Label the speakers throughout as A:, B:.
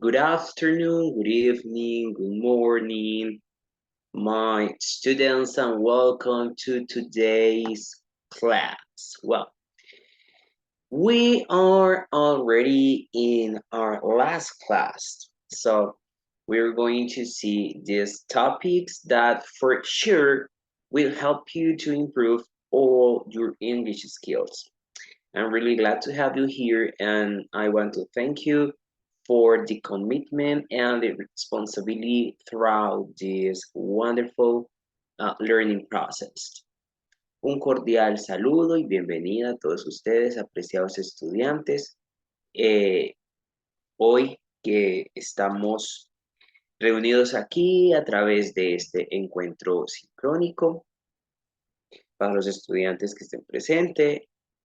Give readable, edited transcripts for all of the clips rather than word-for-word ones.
A: Good afternoon, good evening, good morning, my students, and welcome to today's class. Well, we are already in our last class, so we're going to see these topics that for sure will help you to improve all your English skills. I'm really glad to have you here, and I want to thank you for the commitment and the responsibility throughout this wonderful learning process. Un cordial saludo y bienvenida a todos ustedes, apreciados estudiantes. Eh, Hoy que estamos reunidos aquí a través de este encuentro sincrónico, para los estudiantes que estén presentes,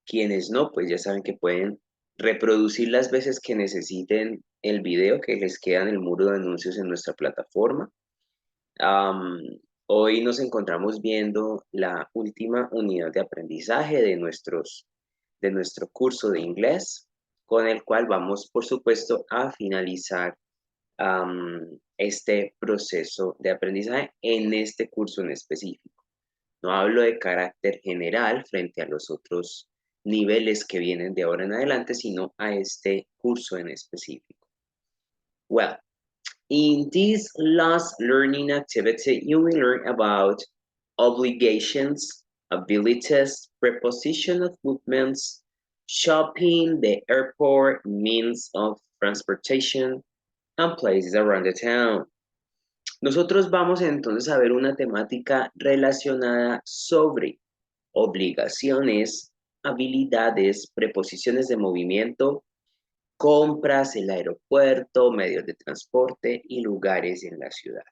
A: quienes no, pues ya saben que pueden reproducir las veces que necesiten el video que les queda en el muro de anuncios en nuestra plataforma. Am, Hoy nos encontramos viendo la última unidad de aprendizaje de nuestro curso de inglés, con el cual vamos, por supuesto, a finalizar este proceso de aprendizaje en este curso en específico. No hablo de carácter general frente a los otros niveles que vienen de ahora en adelante, sino a este curso en específico. Well, in this last learning activity, you will learn about obligations, abilities, preposition of movements, shopping, the airport, means of transportation, and places around the town. Nosotros vamos entonces a ver una temática relacionada sobre obligaciones, habilidades, preposiciones de movimiento, compras, el aeropuerto, medios de transporte y lugares en la ciudad.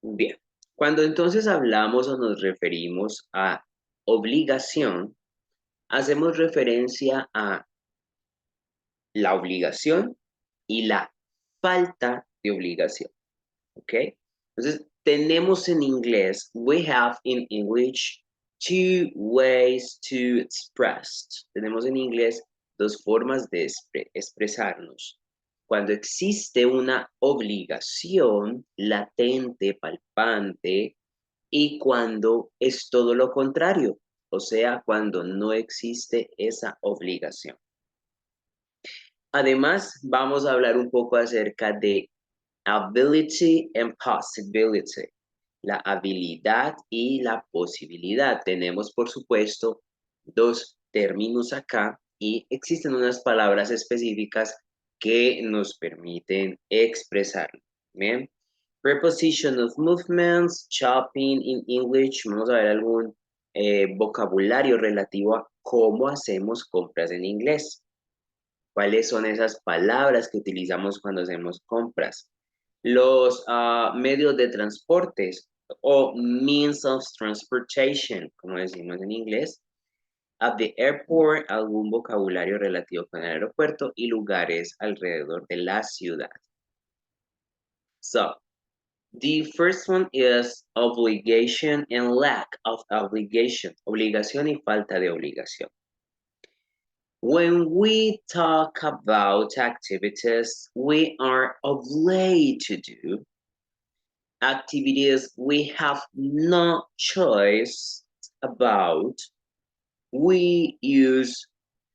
A: Bien, cuando entonces hablamos o nos referimos a obligación, hacemos referencia a la obligación y la falta de obligación. ¿Ok? Entonces, tenemos en inglés, we have in English two ways to express. Tenemos en inglés dos formas de expresarnos. Cuando existe una obligación latente, palpante, y cuando es todo lo contrario, o sea, cuando no existe esa obligación. Además, vamos a hablar un poco acerca de ability and possibility, la habilidad y la posibilidad. Tenemos, por supuesto, dos términos acá y existen unas palabras específicas que nos permiten expresarlo. Bien. Preposition of movements, shopping in English. Vamos a ver algún vocabulario relativo a cómo hacemos compras en inglés. ¿Cuáles son esas palabras que utilizamos cuando hacemos compras? Los medios de transportes o means of transportation, como decimos en inglés. At the airport, algún vocabulario relativo con el aeropuerto y lugares alrededor de la ciudad. So, the first one is obligation and lack of obligation. Obligación y falta de obligación. When we talk about activities we are obliged to do, activities we have no choice about, we use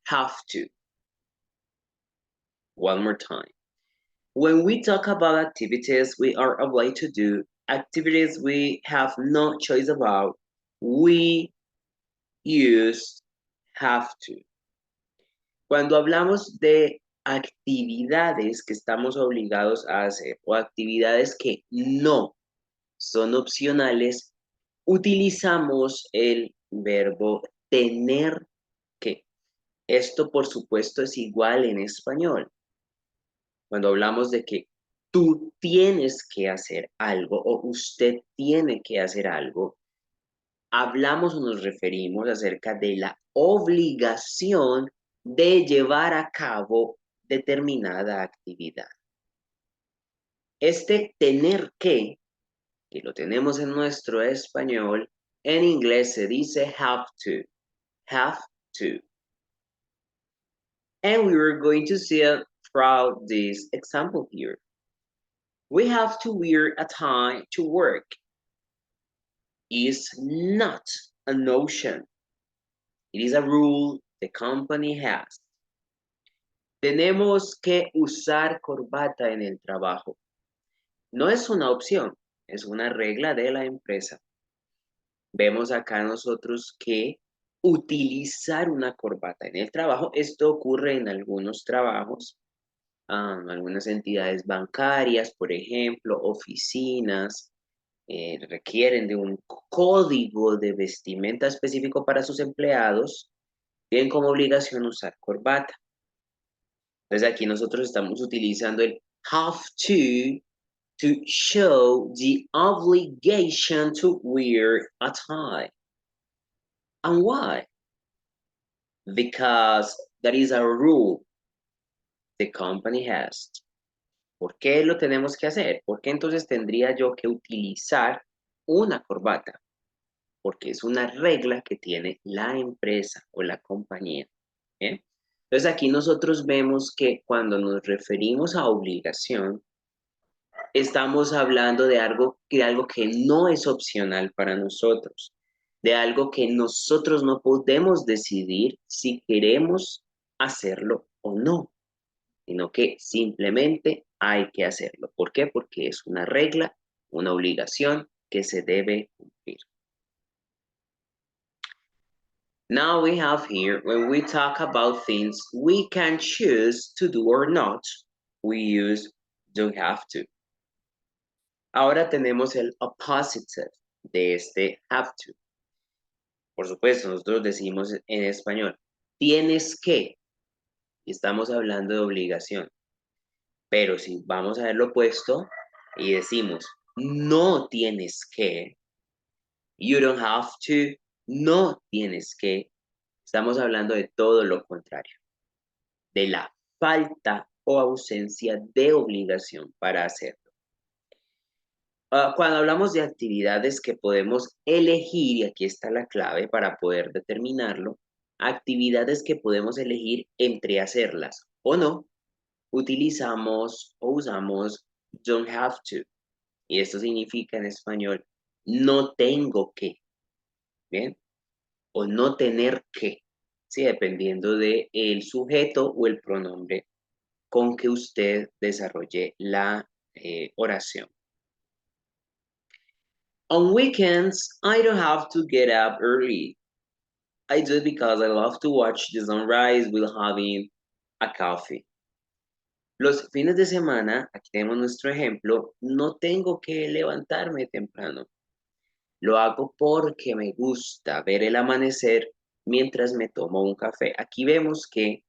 A: have to. One more time. When we talk about activities we are obliged to do, activities we have no choice about, we use have to. Cuando hablamos de actividades que estamos obligados a hacer o actividades que no son opcionales, utilizamos el verbo tener que. Esto, por supuesto, es igual en español. Cuando hablamos de que tú tienes que hacer algo o usted tiene que hacer algo, hablamos o nos referimos acerca de la obligación de llevar a cabo determinada actividad. Este tener que lo tenemos en nuestro español, en inglés se dice have to. Have to. And we are going to see it throughout this example here. We have to wear a tie to work. Is not a notion. It is a rule the company has. Tenemos que usar corbata en el trabajo. No es una opción, es una regla de la empresa. Vemos acá nosotros que utilizar una corbata en el trabajo, esto ocurre en algunos trabajos, algunas entidades bancarias, por ejemplo, oficinas, requieren de un código de vestimenta específico para sus empleados, tienen como obligación usar corbata. Entonces aquí nosotros estamos utilizando el have to show the obligation to wear a tie. And why? Because that is a rule the company has. ¿Por qué lo tenemos que hacer? ¿Por qué entonces tendría yo que utilizar una corbata? Porque es una regla que tiene la empresa o la compañía. ¿Bien? Entonces aquí nosotros vemos que cuando nos referimos a obligación, estamos hablando de algo que no es opcional para nosotros, de algo que nosotros no podemos decidir si queremos hacerlo o no, sino que simplemente hay que hacerlo. ¿Por qué? Porque es una regla, una obligación que se debe cumplir. Now we have here, when we talk about things we can choose to do or not, we use don't have to. Ahora tenemos el opposite de este have to. Por supuesto, nosotros decimos en español, tienes que, estamos hablando de obligación. Pero si vamos a ver lo opuesto y decimos, no tienes que, you don't have to, no tienes que, estamos hablando de todo lo contrario, de la falta o ausencia de obligación para hacerlo. Cuando hablamos de actividades que podemos elegir, y aquí está la clave para poder determinarlo, actividades que podemos elegir entre hacerlas o no, utilizamos o usamos don't have to. Y esto significa en español, no tengo que, ¿bien? O no tener que, ¿sí? Dependiendo del sujeto o el pronombre con que usted desarrolle la oración. On weekends, I don't have to get up early. I do it because I love to watch the sunrise while having a coffee. Los fines de semana, aquí tenemos nuestro ejemplo, no tengo que levantarme temprano. Lo hago porque me gusta ver el amanecer mientras me tomo un café. Aquí vemos que,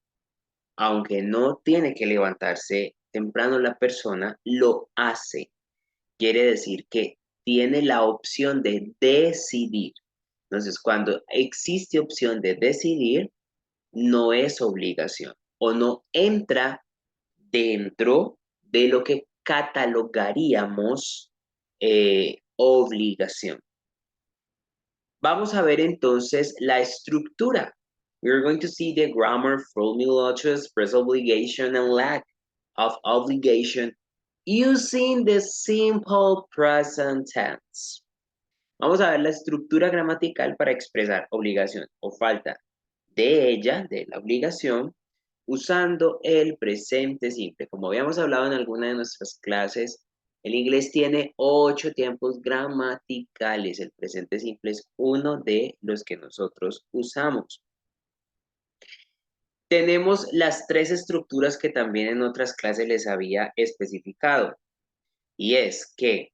A: aunque no tiene que levantarse temprano la persona, lo hace. Quiere decir que tiene la opción de decidir. Entonces, cuando existe opción de decidir, no es obligación o no entra dentro de lo que catalogaríamos obligación. Vamos a ver entonces la estructura. We're going to see the grammar formula to express obligation and lack of obligation using the simple present tense. Vamos a ver la estructura gramatical para expresar obligación o falta de ella, de la obligación, usando el presente simple. Como habíamos hablado en alguna de nuestras clases, el inglés tiene 8 tiempos gramaticales. El presente simple es uno de los que nosotros usamos. Tenemos las 3 estructuras que también en otras clases les había especificado. Y es que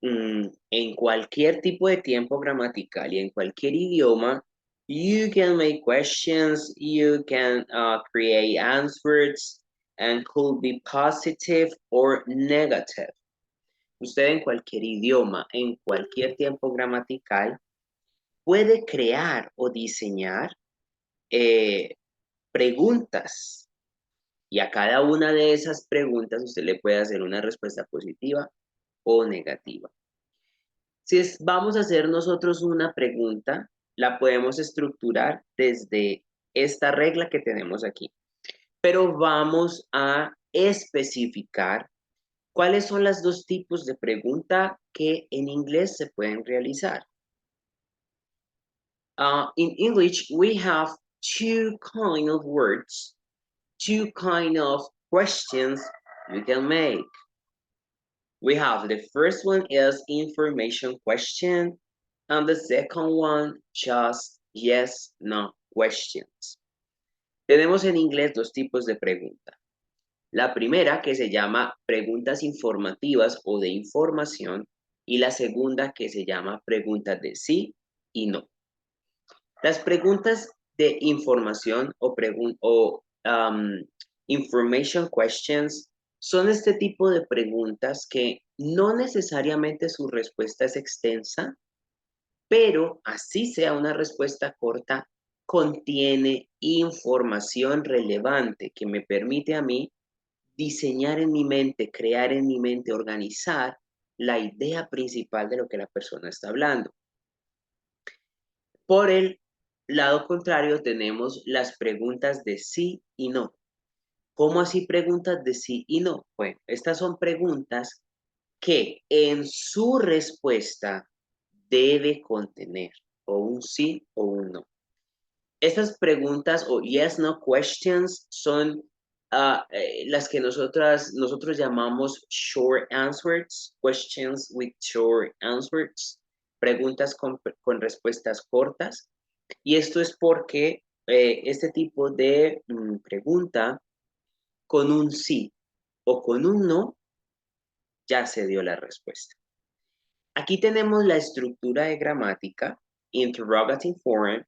A: en cualquier tipo de tiempo gramatical y en cualquier idioma, you can make questions, you can create answers, and could be positive or negative. Usted en cualquier idioma, en cualquier tiempo gramatical, puede crear o diseñar preguntas. Y a cada una de esas preguntas usted le puede hacer una respuesta positiva o negativa. Si vamos a hacer nosotros una pregunta, la podemos estructurar desde esta regla que tenemos aquí. Pero vamos a especificar cuáles son los dos tipos de pregunta que en inglés se pueden realizar. In English, we have two kind of words, two kind of questions you can make. We have the first one is information question, and the second one just yes, no questions. Tenemos en inglés dos tipos de pregunta. La primera que se llama preguntas informativas o de información y la segunda que se llama preguntas de sí y no. Las preguntas de información information questions son este tipo de preguntas que no necesariamente su respuesta es extensa, pero así sea una respuesta corta, contiene información relevante que me permite a mí diseñar en mi mente, crear en mi mente, organizar la idea principal de lo que la persona está hablando. Por el lado contrario, tenemos las preguntas de sí y no. ¿Cómo así preguntas de sí y no? Bueno, estas son preguntas que en su respuesta debe contener o un sí o un no. Estas preguntas o yes, no questions son las que nosotros llamamos short answers, questions with short answers, preguntas con respuestas cortas. Y esto es porque este tipo de pregunta con un sí o con un no ya se dio la respuesta. Aquí tenemos la estructura de gramática, interrogative form,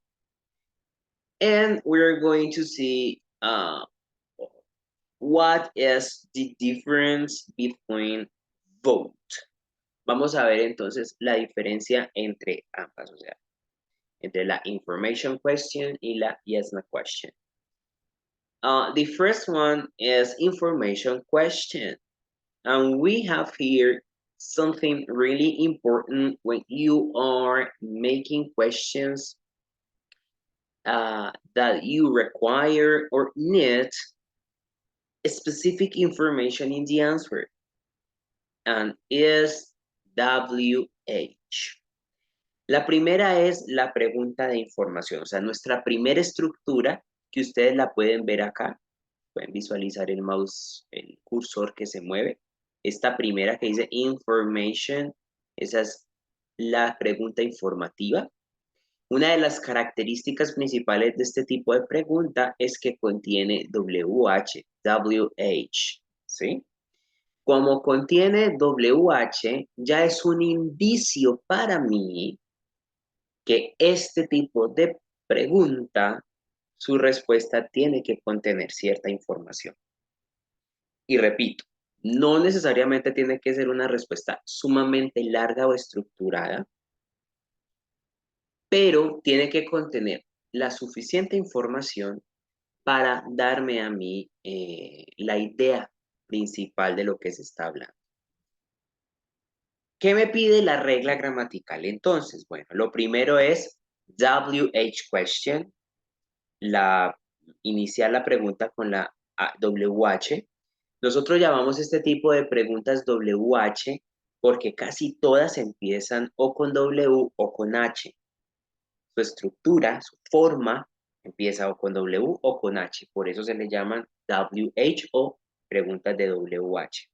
A: and we're going to see what is the difference between both. Vamos a ver entonces la diferencia entre ambas, o sea, entre la information question y la yes no question. The first one is information question. And we have here something really important when you are making questions that you require or need specific information in the answer. And is WH. La primera es la pregunta de información, o sea, nuestra primera estructura que ustedes la pueden ver acá, pueden visualizar el mouse, el cursor que se mueve. Esta primera que dice information, esa es la pregunta informativa. Una de las características principales de este tipo de pregunta es que contiene WH, ¿sí? Como contiene WH, ya es un indicio para mí que este tipo de pregunta, su respuesta tiene que contener cierta información. Y repito, no necesariamente tiene que ser una respuesta sumamente larga o estructurada, pero tiene que contener la suficiente información para darme a mí la idea principal de lo que se está hablando. ¿Qué me pide la regla gramatical? Entonces, bueno, lo primero es WH question, iniciar la pregunta con la WH. Nosotros llamamos este tipo de preguntas WH porque casi todas empiezan o con W o con H. Su estructura, su forma, empieza o con W o con H. Por eso se le llaman WH o preguntas de WH.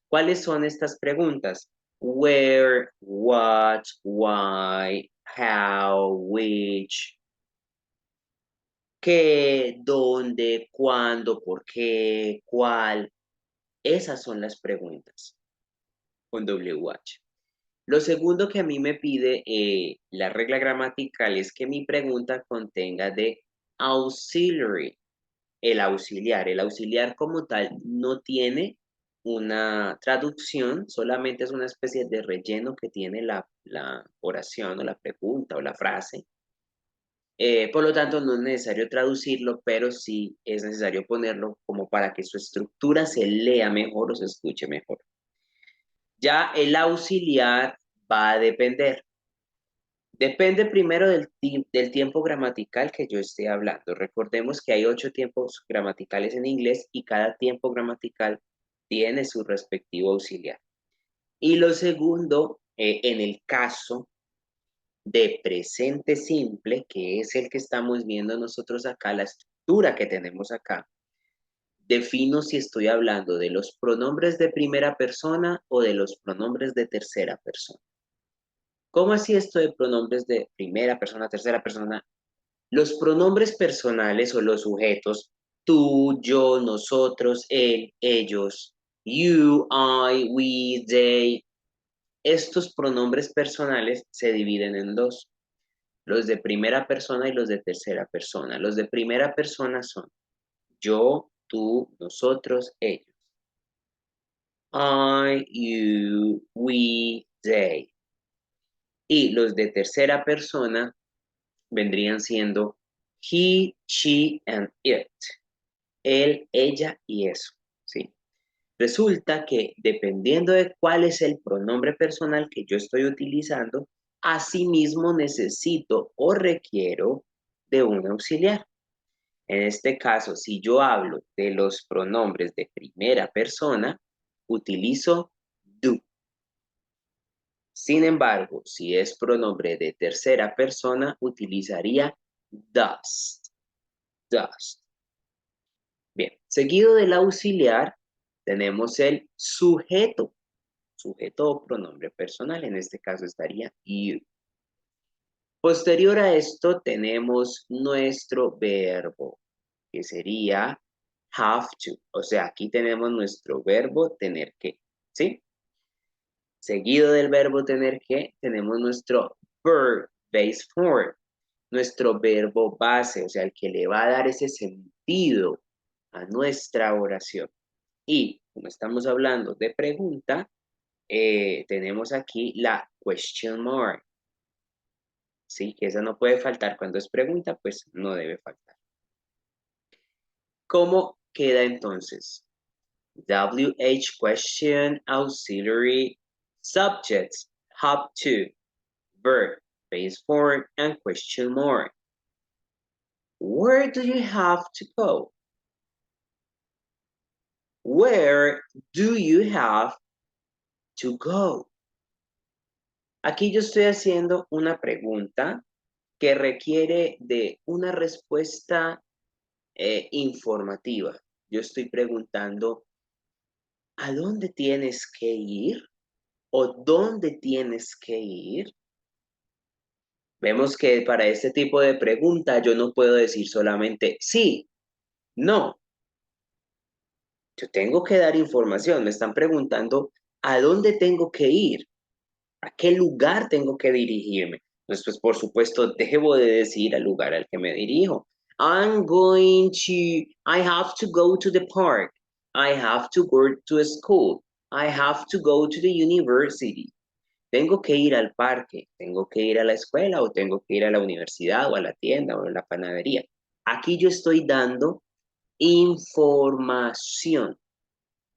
A: ¿Cuáles son estas preguntas? Where, what, why, how, which, qué, dónde, cuándo, por qué, cuál. Esas son las preguntas con WH. Lo segundo que a mí me pide la regla gramatical es que mi pregunta contenga de auxiliary, el auxiliar. El auxiliar como tal no tiene una traducción, solamente es una especie de relleno que tiene la oración o la pregunta o la frase. Por lo tanto, no es necesario traducirlo, pero sí es necesario ponerlo como para que su estructura se lea mejor o se escuche mejor. Ya el auxiliar va a depender. Depende primero del tiempo gramatical que yo esté hablando. Recordemos que hay 8 tiempos gramaticales en inglés y cada tiempo gramatical tiene su respectivo auxiliar. Y lo segundo, en el caso de presente simple, que es el que estamos viendo nosotros acá, la estructura que tenemos acá, defino si estoy hablando de los pronombres de primera persona o de los pronombres de tercera persona. ¿Cómo así esto de pronombres de primera persona, tercera persona? Los pronombres personales o los sujetos, tú, yo, nosotros, él, ellos, you, I, we, they, estos pronombres personales se dividen en dos, los de primera persona y los de tercera persona. Los de primera persona son yo, tú, nosotros, ellos. I, you, we, they. Y los de tercera persona vendrían siendo he, she, and it. Él, ella y eso, ¿sí? Resulta que dependiendo de cuál es el pronombre personal que yo estoy utilizando, asimismo necesito o requiero de un auxiliar. En este caso, si yo hablo de los pronombres de primera persona, utilizo do. Sin embargo, si es pronombre de tercera persona, utilizaría does. Does. Bien, seguido del auxiliar, tenemos el sujeto. Sujeto o pronombre personal, en este caso estaría you. Posterior a esto tenemos nuestro verbo, que sería have to. O sea, aquí tenemos nuestro verbo tener que, ¿sí? Seguido del verbo tener que, tenemos nuestro verb base form, nuestro verbo base, o sea, el que le va a dar ese sentido a nuestra oración. Y como estamos hablando de pregunta, tenemos aquí la question mark, ¿sí? Que esa no puede faltar. Cuando es pregunta, pues no debe faltar. ¿Cómo queda entonces? WH question, auxiliary, subjects, have to, verb, base form, and question mark. Where do you have to go? Where do you have to go? Aquí yo estoy haciendo una pregunta que requiere de una respuesta informativa. Yo estoy preguntando, ¿a dónde tienes que ir? ¿O dónde tienes que ir? Vemos que para este tipo de pregunta yo no puedo decir solamente sí, no. Yo tengo que dar información. Me están preguntando, ¿a dónde tengo que ir? ¿A qué lugar tengo que dirigirme? Entonces, pues por supuesto, debo de decir al lugar al que me dirijo. I have to go to the park. I have to go to a school. I have to go to the university. Tengo que ir al parque, tengo que ir a la escuela o tengo que ir a la universidad o a la tienda o a la panadería. Aquí yo estoy dando información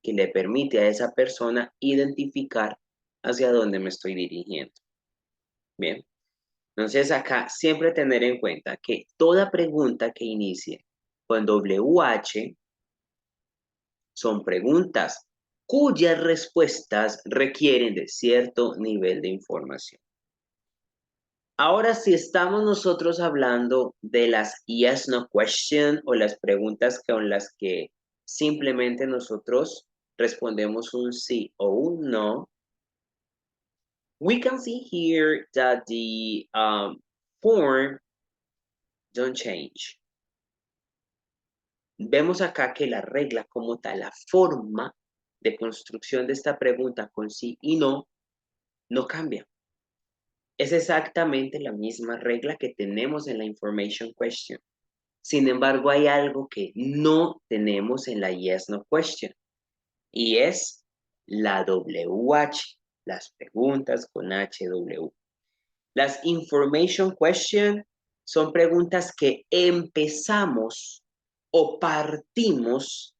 A: que le permite a esa persona identificar hacia dónde me estoy dirigiendo. Bien, entonces acá siempre tener en cuenta que toda pregunta que inicie con WH son preguntas cuyas respuestas requieren de cierto nivel de información. Ahora, si estamos nosotros hablando de las yes, no question o las preguntas con las que simplemente nosotros respondemos un sí o un no, we can see here that the form don't change. Vemos acá que la regla como tal, la forma de construcción de esta pregunta con sí y no, no cambia. Es exactamente la misma regla que tenemos en la information question. Sin embargo, hay algo que no tenemos en la yes, no question, y es la WH, las preguntas con HW. Las information question son preguntas que empezamos o partimos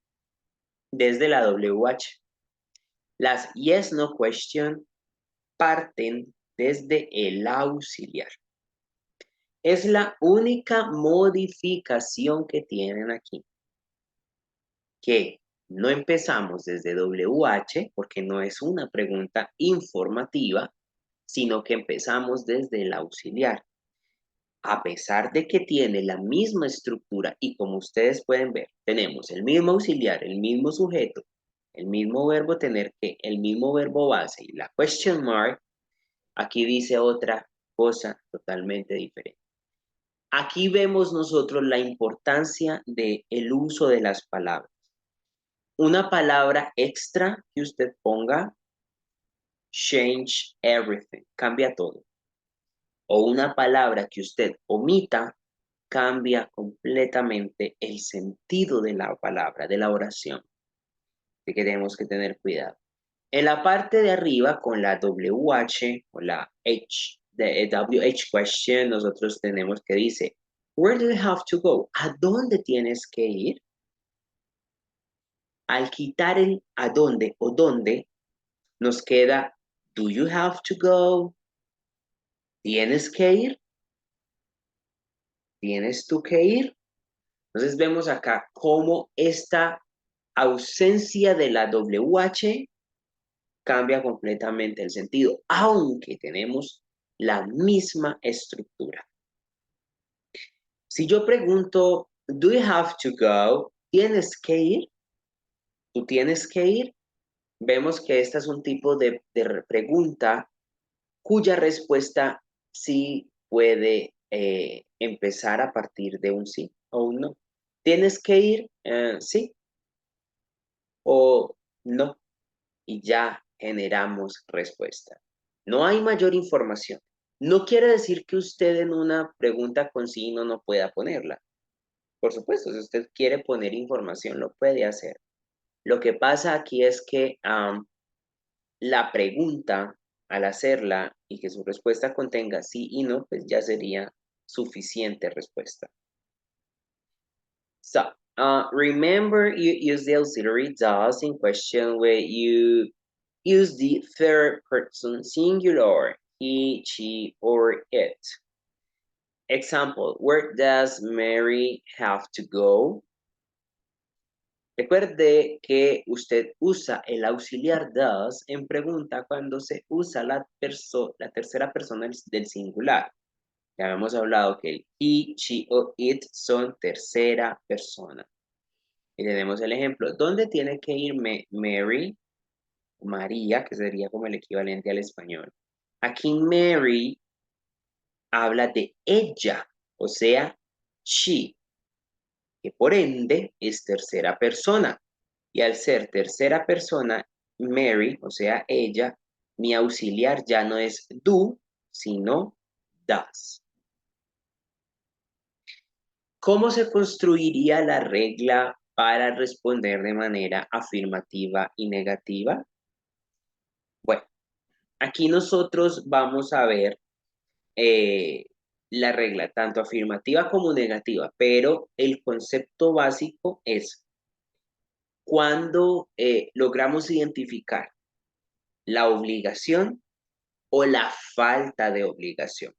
A: desde la WH. Las yes, no question parten desde el auxiliar. Es la única modificación que tienen aquí. Que no empezamos desde WH porque no es una pregunta informativa, sino que empezamos desde el auxiliar. A pesar de que tiene la misma estructura y como ustedes pueden ver, tenemos el mismo auxiliar, el mismo sujeto, el mismo verbo tener que, el mismo verbo base y la question mark, aquí dice otra cosa totalmente diferente. Aquí vemos nosotros la importancia del uso de las palabras. Una palabra extra que usted ponga, change everything, cambia todo. O una palabra que usted omita, cambia completamente el sentido de la palabra, de la oración. Así que tenemos que tener cuidado. En la parte de arriba, con la WH o la H, de WH question, nosotros tenemos que dice, where do you have to go? ¿A dónde tienes que ir? Al quitar el a dónde o dónde, nos queda, do you have to go? ¿Tienes que ir? ¿Tienes tú que ir? Entonces vemos acá cómo esta ausencia de la WH cambia completamente el sentido, aunque tenemos la misma estructura. Si yo pregunto, do you have to go? ¿Tienes que ir? ¿Tú tienes que ir? Vemos que esta es un tipo de pregunta cuya respuesta sí puede empezar a partir de un sí o un no. ¿Tienes que ir? Sí o no. Y ya generamos respuesta. No hay mayor información. No quiere decir que usted en una pregunta con sí no pueda ponerla. Por supuesto, si usted quiere poner información, lo puede hacer. Lo que pasa aquí es que la pregunta, al hacerla y que su respuesta contenga sí y no, pues ya sería suficiente respuesta. So, remember you use the auxiliary does in question where you use the third person singular, he, she, or it. Example, where does Mary have to go? Recuerde que usted usa el auxiliar does en pregunta cuando se usa la tercera persona del singular. Ya habíamos hablado que el he, she o it son tercera persona. Y tenemos el ejemplo. ¿Dónde tiene que ir Mary? María, que sería como el equivalente al español. Aquí Mary habla de ella, o sea, she, que por ende es tercera persona. Y al ser tercera persona, Mary, o sea, ella, mi auxiliar ya no es do, sino does. ¿Cómo se construiría la regla para responder de manera afirmativa y negativa? Bueno, aquí nosotros vamos a ver la regla, tanto afirmativa como negativa, pero el concepto básico es cuando logramos identificar la obligación o la falta de obligación.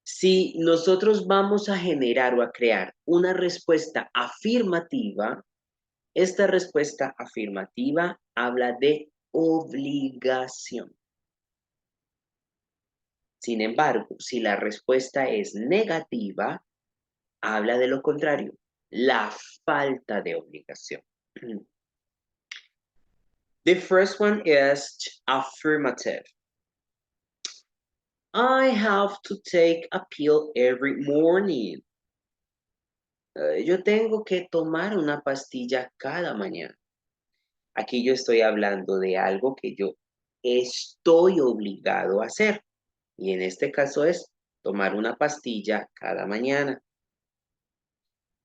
A: Si nosotros vamos a generar o a crear una respuesta afirmativa, esta respuesta afirmativa habla de obligación. Sin embargo, si la respuesta es negativa, habla de lo contrario, la falta de obligación. The first one is affirmative. I have to take a pill every morning. Yo tengo que tomar una pastilla cada mañana. Aquí yo estoy hablando de algo que yo estoy obligado a hacer. Y en este caso es tomar una pastilla cada mañana.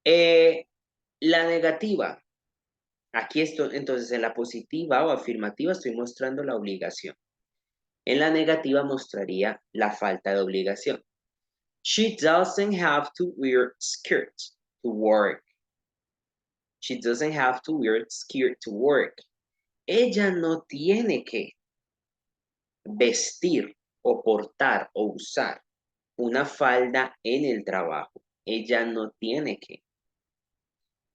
A: La negativa. Aquí estoy, entonces en la positiva o afirmativa estoy mostrando la obligación. En la negativa mostraría la falta de obligación. She doesn't have to wear skirt to work. She doesn't have to wear skirt to work. Ella no tiene que vestir o portar o usar una falda en el trabajo. Ella no tiene que.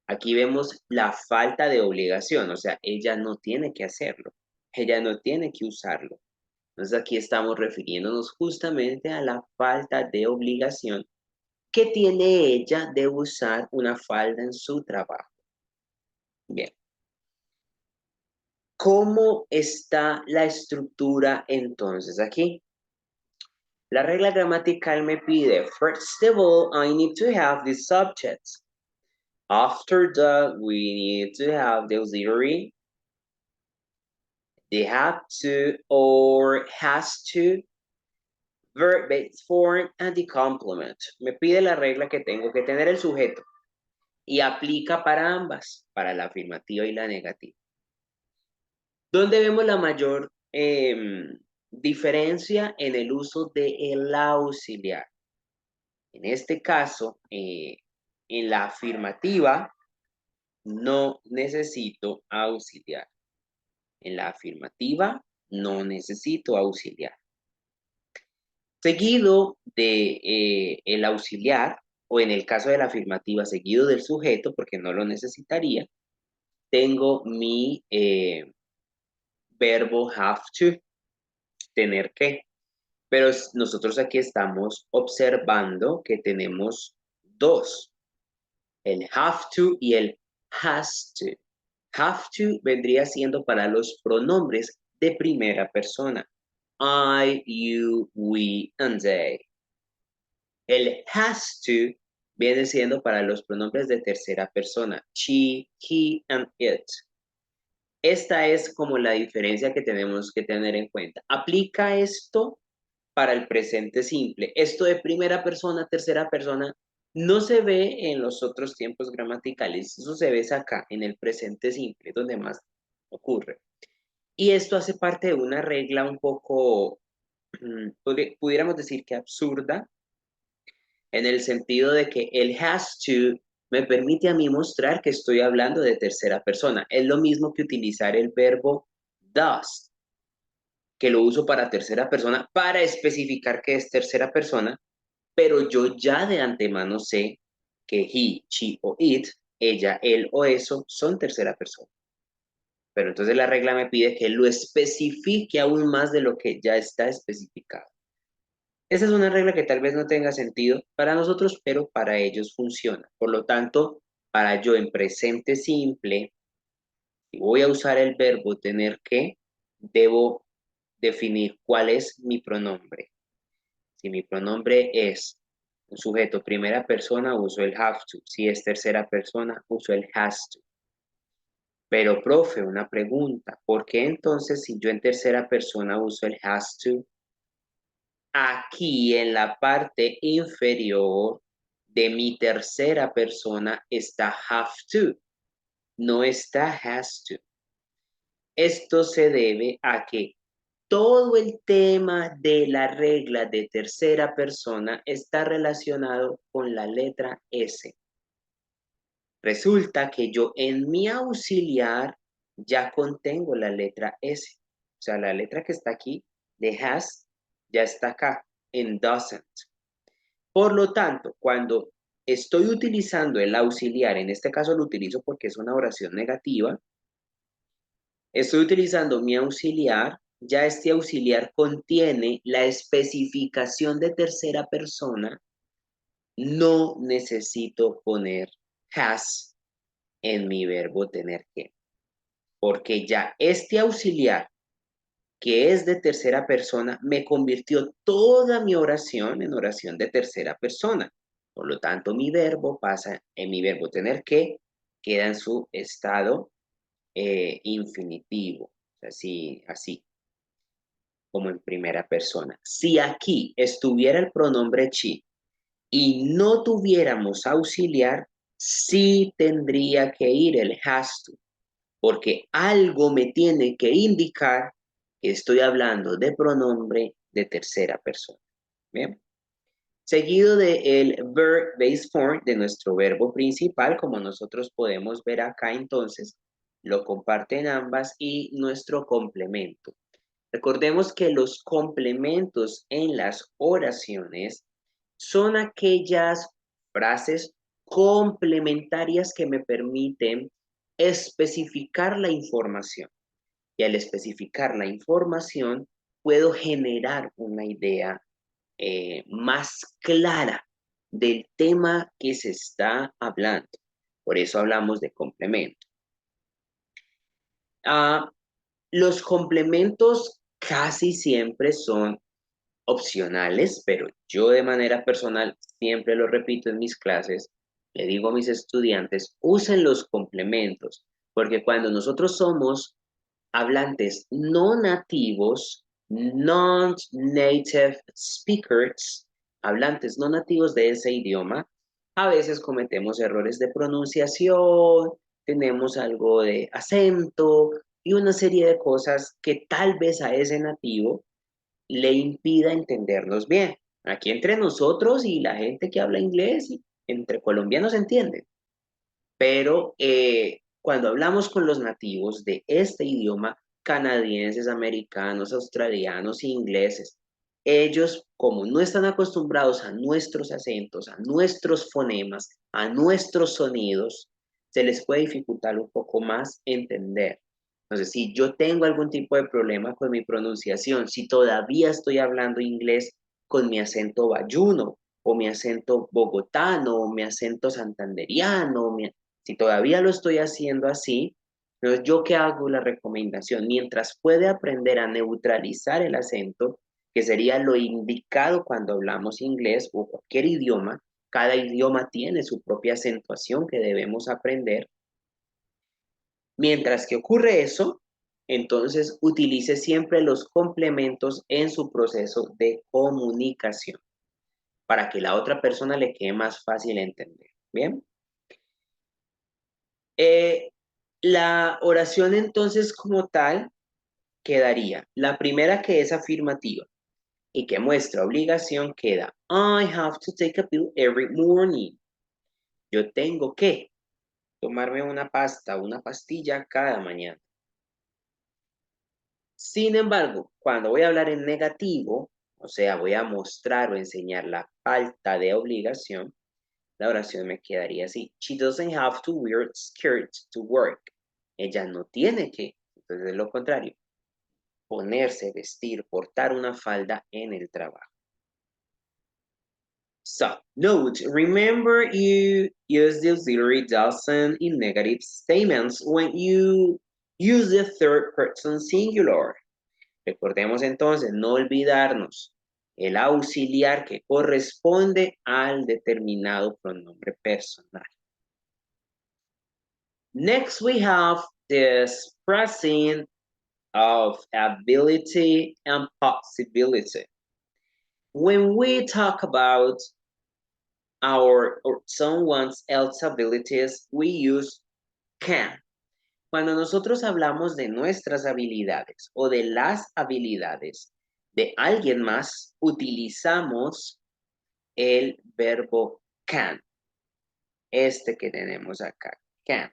A: Aquí vemos la falta de obligación, o sea, ella no tiene que hacerlo. Ella no tiene que usarlo. Entonces aquí estamos refiriéndonos justamente a la falta de obligación que tiene ella de usar una falda en su trabajo. Bien. ¿Cómo está la estructura entonces aquí? La regla gramatical me pide, first of all, I need to have the subjects. After that, we need to have the auxiliary, the have to or has to, verb-based form, and the complement. Me pide la regla que tengo que tener el sujeto y aplica para ambas, para la afirmativa y la negativa. ¿Dónde vemos la mayor diferencia en el uso del auxiliar? En este caso, en la afirmativa, no necesito auxiliar. En la afirmativa, no necesito auxiliar. Seguido de el auxiliar, o en el caso de la afirmativa, seguido del sujeto, porque no lo necesitaría, tengo mi verbo have to, tener que. Pero nosotros aquí estamos observando que tenemos dos, el have to y el has to. Have to vendría siendo para los pronombres de primera persona. I, you, we, and they. El has to viene siendo para los pronombres de tercera persona. She, he, and it. Esta es como la diferencia que tenemos que tener en cuenta. Aplica esto para el presente simple. Esto de primera persona, tercera persona, no se ve en los otros tiempos gramaticales. Eso se ve acá, en el presente simple, donde más ocurre. Y esto hace parte de una regla un poco, pudiéramos decir que absurda, en el sentido de que el has to me permite a mí mostrar que estoy hablando de tercera persona. Es lo mismo que utilizar el verbo does, que lo uso para tercera persona para especificar que es tercera persona, pero yo ya de antemano sé que he, she o it, ella, él o eso son tercera persona. Pero entonces la regla me pide que lo especifique aún más de lo que ya está especificado. Esa es una regla que tal vez no tenga sentido para nosotros, pero para ellos funciona. Por lo tanto, para yo en presente simple, si voy a usar el verbo tener que, debo definir cuál es mi pronombre. Si mi pronombre es un sujeto primera persona, uso el have to. Si es tercera persona, uso el has to. Pero, profe, una pregunta. ¿Por qué entonces si yo en tercera persona uso el has to? Aquí en la parte inferior de mi tercera persona está have to, no está has to. Esto se debe a que todo el tema de la regla de tercera persona está relacionado con la letra S. Resulta que yo en mi auxiliar ya contengo la letra S. O sea, la letra que está aquí de has ya está acá en doesn't. Por lo tanto, cuando estoy utilizando el auxiliar, en este caso lo utilizo porque es una oración negativa, estoy utilizando mi auxiliar, ya este auxiliar contiene la especificación de tercera persona, no necesito poner has en mi verbo tener que, porque ya este auxiliar que es de tercera persona me convirtió toda mi oración en oración de tercera persona. Por lo tanto, mi verbo pasa, en mi verbo tener que, queda en su estado infinitivo, así como en primera persona. Si aquí estuviera el pronombre she y no tuviéramos auxiliar, sí tendría que ir el has to, porque algo me tiene que indicar que estoy hablando de pronombre de tercera persona. ¿Bien? Seguido del verb-based form de nuestro verbo principal, como nosotros podemos ver acá entonces, lo comparten ambas y nuestro complemento. Recordemos que los complementos en las oraciones son aquellas frases complementarias que me permiten especificar la información. Y al especificar la información, puedo generar una idea más clara del tema que se está hablando. Por eso hablamos de complemento. Los complementos casi siempre son opcionales, pero yo de manera personal siempre lo repito en mis clases, le digo a mis estudiantes, usen los complementos, porque cuando nosotros somos hablantes no nativos, non-native speakers, hablantes no nativos de ese idioma, a veces cometemos errores de pronunciación, tenemos algo de acento y una serie de cosas que tal vez a ese nativo le impida entendernos bien. Aquí entre nosotros y la gente que habla inglés, entre colombianos se entiende, pero cuando hablamos con los nativos de este idioma, canadienses, americanos, australianos, ingleses, ellos como no están acostumbrados a nuestros acentos, a nuestros fonemas, a nuestros sonidos, se les puede dificultar un poco más entender. Entonces, si yo tengo algún tipo de problema con mi pronunciación, si todavía estoy hablando inglés con mi acento bayuno, o mi acento bogotano, o mi acento santanderiano, si todavía lo estoy haciendo así, entonces yo qué hago la recomendación, mientras puede aprender a neutralizar el acento, que sería lo indicado cuando hablamos inglés o cualquier idioma, cada idioma tiene su propia acentuación que debemos aprender. Mientras que ocurre eso, entonces utilice siempre los complementos en su proceso de comunicación para que la otra persona le quede más fácil entender. Bien. Eh, la oración entonces como tal quedaría, la primera que es afirmativa y que muestra obligación queda, I have to take a pill every morning. Yo tengo que tomarme una pasta, una pastilla cada mañana. Sin embargo, cuando voy a hablar en negativo, o sea, voy a mostrar o enseñar la falta de obligación, la oración me quedaría así. She doesn't have to wear skirt to work. Ella no tiene que. Entonces es lo contrario. Ponerse, vestir, portar una falda en el trabajo. So, note, remember you use the auxiliary doesn't in negative statements when you use the third person singular. Recordemos entonces, no olvidarnos el auxiliar que corresponde al determinado pronombre personal. Next, we have this expressing of ability and possibility. When we talk about our or someone else's abilities, we use can. Cuando nosotros hablamos de nuestras habilidades o de las habilidades de alguien más, utilizamos el verbo can. Este que tenemos acá, can.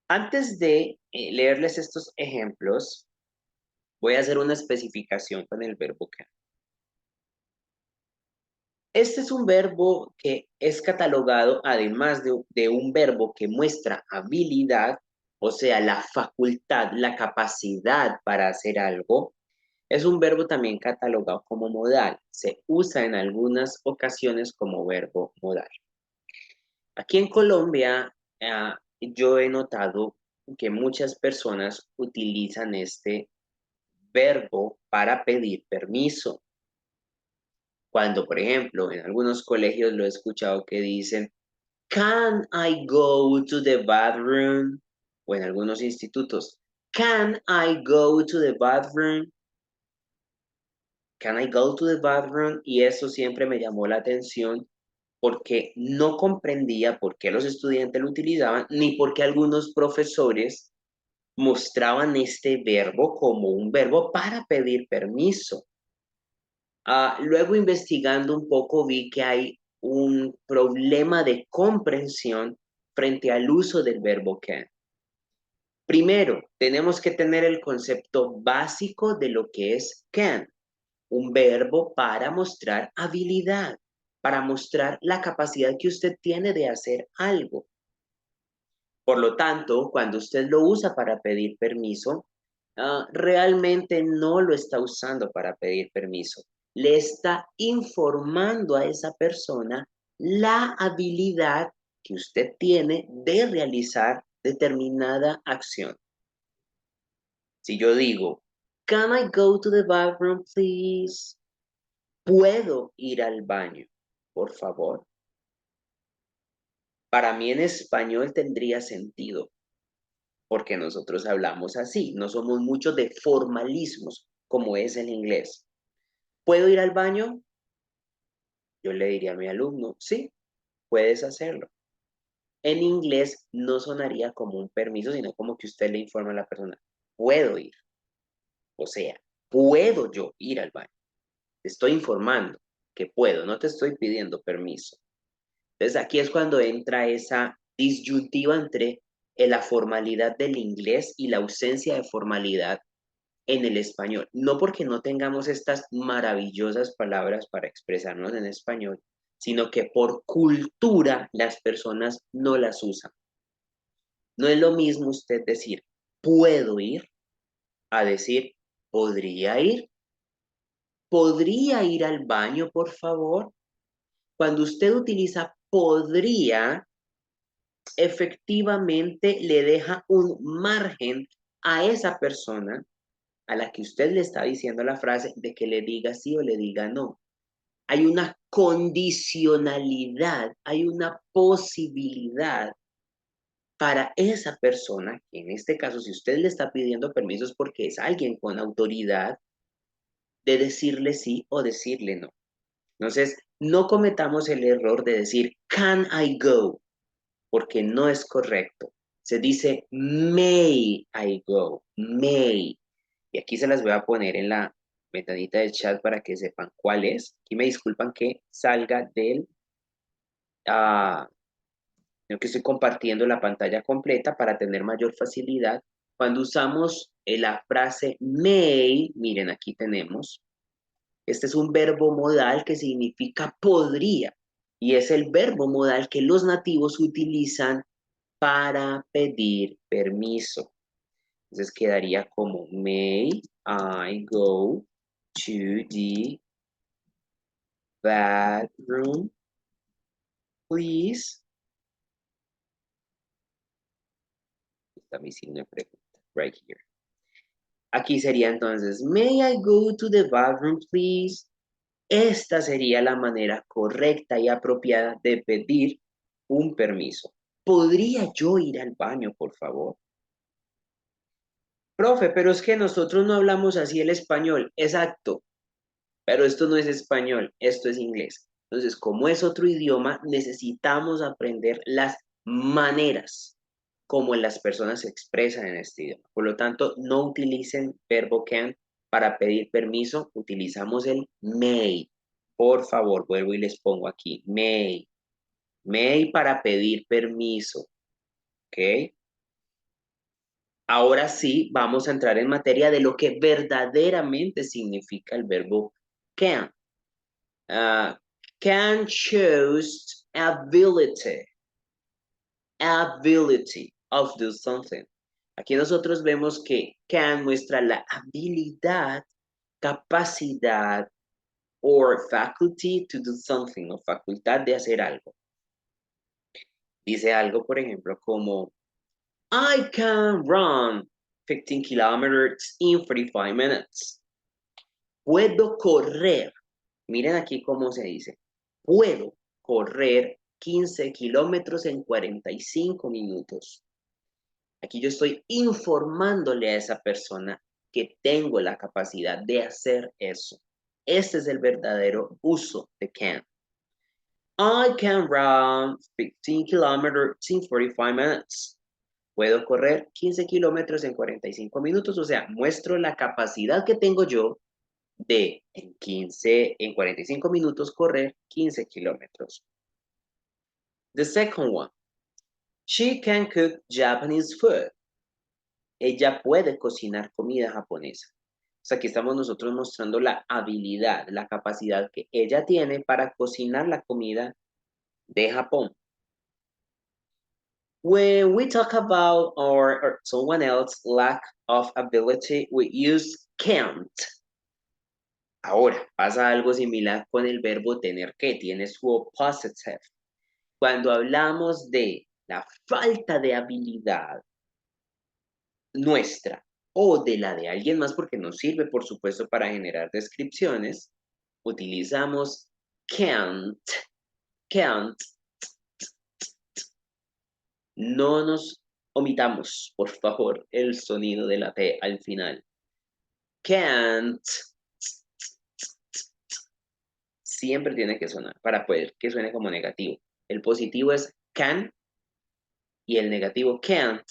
A: Antes de leerles estos ejemplos, voy a hacer una especificación con el verbo can. Este es un verbo que es catalogado, además de un verbo que muestra habilidad, o sea, la facultad, la capacidad para hacer algo. Es un verbo también catalogado como modal. Se usa en algunas ocasiones como verbo modal. Aquí en Colombia, yo he notado que muchas personas utilizan este verbo para pedir permiso. Cuando, por ejemplo, en algunos colegios lo he escuchado que dicen, Can I go to the bathroom? O en algunos institutos, Can I go to the bathroom? Can I go to the bathroom? Y eso siempre me llamó la atención porque no comprendía por qué los estudiantes lo utilizaban, ni por qué algunos profesores mostraban este verbo como un verbo para pedir permiso. Luego investigando un poco vi que hay un problema de comprensión frente al uso del verbo can. Primero, tenemos que tener el concepto básico de lo que es can. un verbo para mostrar habilidad, para mostrar la capacidad que usted tiene de hacer algo. Por lo tanto, cuando usted lo usa para pedir permiso, realmente no lo está usando para pedir permiso. Le está informando a esa persona la habilidad que usted tiene de realizar determinada acción. Si yo digo, "Can I go to the bathroom, please?" ¿Puedo ir al baño, por favor? Para mí en español tendría sentido, porque nosotros hablamos así, no somos muchos de formalismos como es el inglés. ¿Puedo ir al baño? Yo le diría a mi alumno, sí, puedes hacerlo. En inglés no sonaría como un permiso, sino como que usted le informa a la persona, puedo ir. O sea, puedo yo ir al baño. Te estoy informando que puedo, no te estoy pidiendo permiso. Entonces aquí es cuando entra esa disyuntiva entre la formalidad del inglés y la ausencia de formalidad en el español. No porque no tengamos estas maravillosas palabras para expresarnos en español, sino que por cultura las personas no las usan. No es lo mismo usted decir, puedo ir, a decir, podría ir. ¿Podría ir al baño, por favor? Cuando usted utiliza podría, efectivamente le deja un margen a esa persona a la que usted le está diciendo la frase de que le diga sí o le diga no. Hay una condicionalidad, hay una posibilidad para esa persona, que en este caso, si usted le está pidiendo permisos porque es alguien con autoridad, de decirle sí o decirle no. Entonces, no cometamos el error de decir, can I go? Porque no es correcto. Se dice, may I go? May. Y aquí se las voy a poner en la ventanita del chat para que sepan cuál es. Aquí me disculpan que salga del... creo que estoy compartiendo la pantalla completa para tener mayor facilidad. Cuando usamos la frase may, miren, aquí tenemos. Este es un verbo modal que significa podría. Y es el verbo modal que los nativos utilizan para pedir permiso. Entonces quedaría como, may I go to the bathroom, please? Está mi signo de pregunta, right here. Aquí sería entonces, may I go to the bathroom, please? Esta sería la manera correcta y apropiada de pedir un permiso. ¿Podría yo ir al baño, por favor? Profe, pero es que nosotros no hablamos así el español. Exacto, pero esto no es español, esto es inglés. Entonces, como es otro idioma, necesitamos aprender las maneras como las personas se expresan en este idioma. Por lo tanto, no utilicen verbo can para pedir permiso, utilizamos el may. Por favor, vuelvo y les pongo aquí, may. May para pedir permiso, ¿ok? Ahora sí, vamos a entrar en materia de lo que verdaderamente significa el verbo can. Uh, can shows ability of do something. Aquí nosotros vemos que can muestra la habilidad, capacidad or faculty to do something, o facultad de hacer algo. Dice algo, por ejemplo, como I can run 15 kilometers in 45 minutes. Puedo correr. Miren aquí cómo se dice. Puedo correr 15 kilómetros en 45 minutos. Aquí yo estoy informándole a esa persona que tengo la capacidad de hacer eso. Este es el verdadero uso de can. I can run 15 kilometers in 45 minutes. Puedo correr 15 kilómetros en 45 minutos, o sea, muestro la capacidad que tengo yo de en 45 minutos correr 15 kilómetros. The second one, she can cook Japanese food. Ella puede cocinar comida japonesa. sea, aquí estamos nosotros mostrando la habilidad, la capacidad que ella tiene para cocinar la comida de Japón. When we talk about or someone else lack of ability, we use can't. Ahora, pasa algo similar con el verbo tener que, tiene su oppositive. Cuando hablamos de la falta de habilidad nuestra o de la de alguien más, porque nos sirve, por supuesto, para generar descripciones, utilizamos can't, can't. No nos omitamos, por favor, el sonido de la T al final. Can't. Siempre tiene que sonar para poder que suene como negativo. El positivo es can y el negativo can't.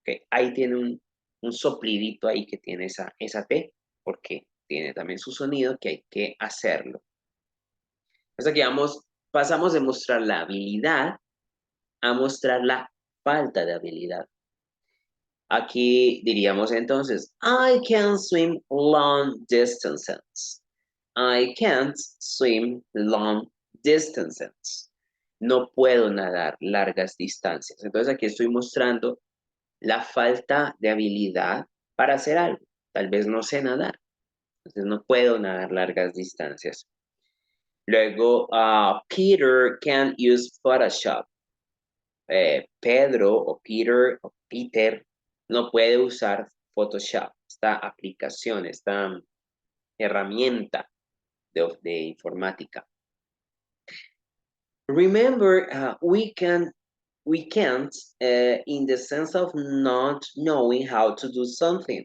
A: Okay. Ahí tiene un soplidito ahí que tiene esa T, porque tiene también su sonido que hay que hacerlo. Entonces aquí pasamos de mostrar la habilidad a mostrar la falta de habilidad. Aquí diríamos entonces, I can swim long distances. I can't swim long distances. No puedo nadar largas distancias. Entonces aquí estoy mostrando la falta de habilidad para hacer algo. Tal vez no sé nadar. Entonces no puedo nadar largas distancias. Luego, Peter can't use Photoshop. Pedro o Peter no puede usar Photoshop, esta aplicación, esta herramienta de informática. Remember, we can't in the sense of not knowing how to do something,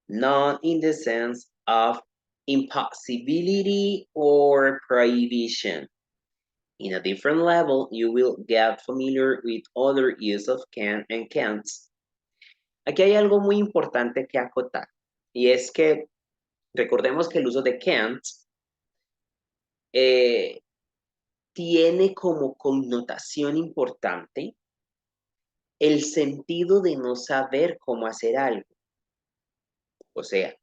A: not in the sense of impossibility or prohibition. In a different level, you will get familiar with other use of can and can'ts. Aquí hay algo muy importante que acotar, y es que recordemos que el uso de can't tiene como connotación importante el sentido de no saber cómo hacer algo. O sea,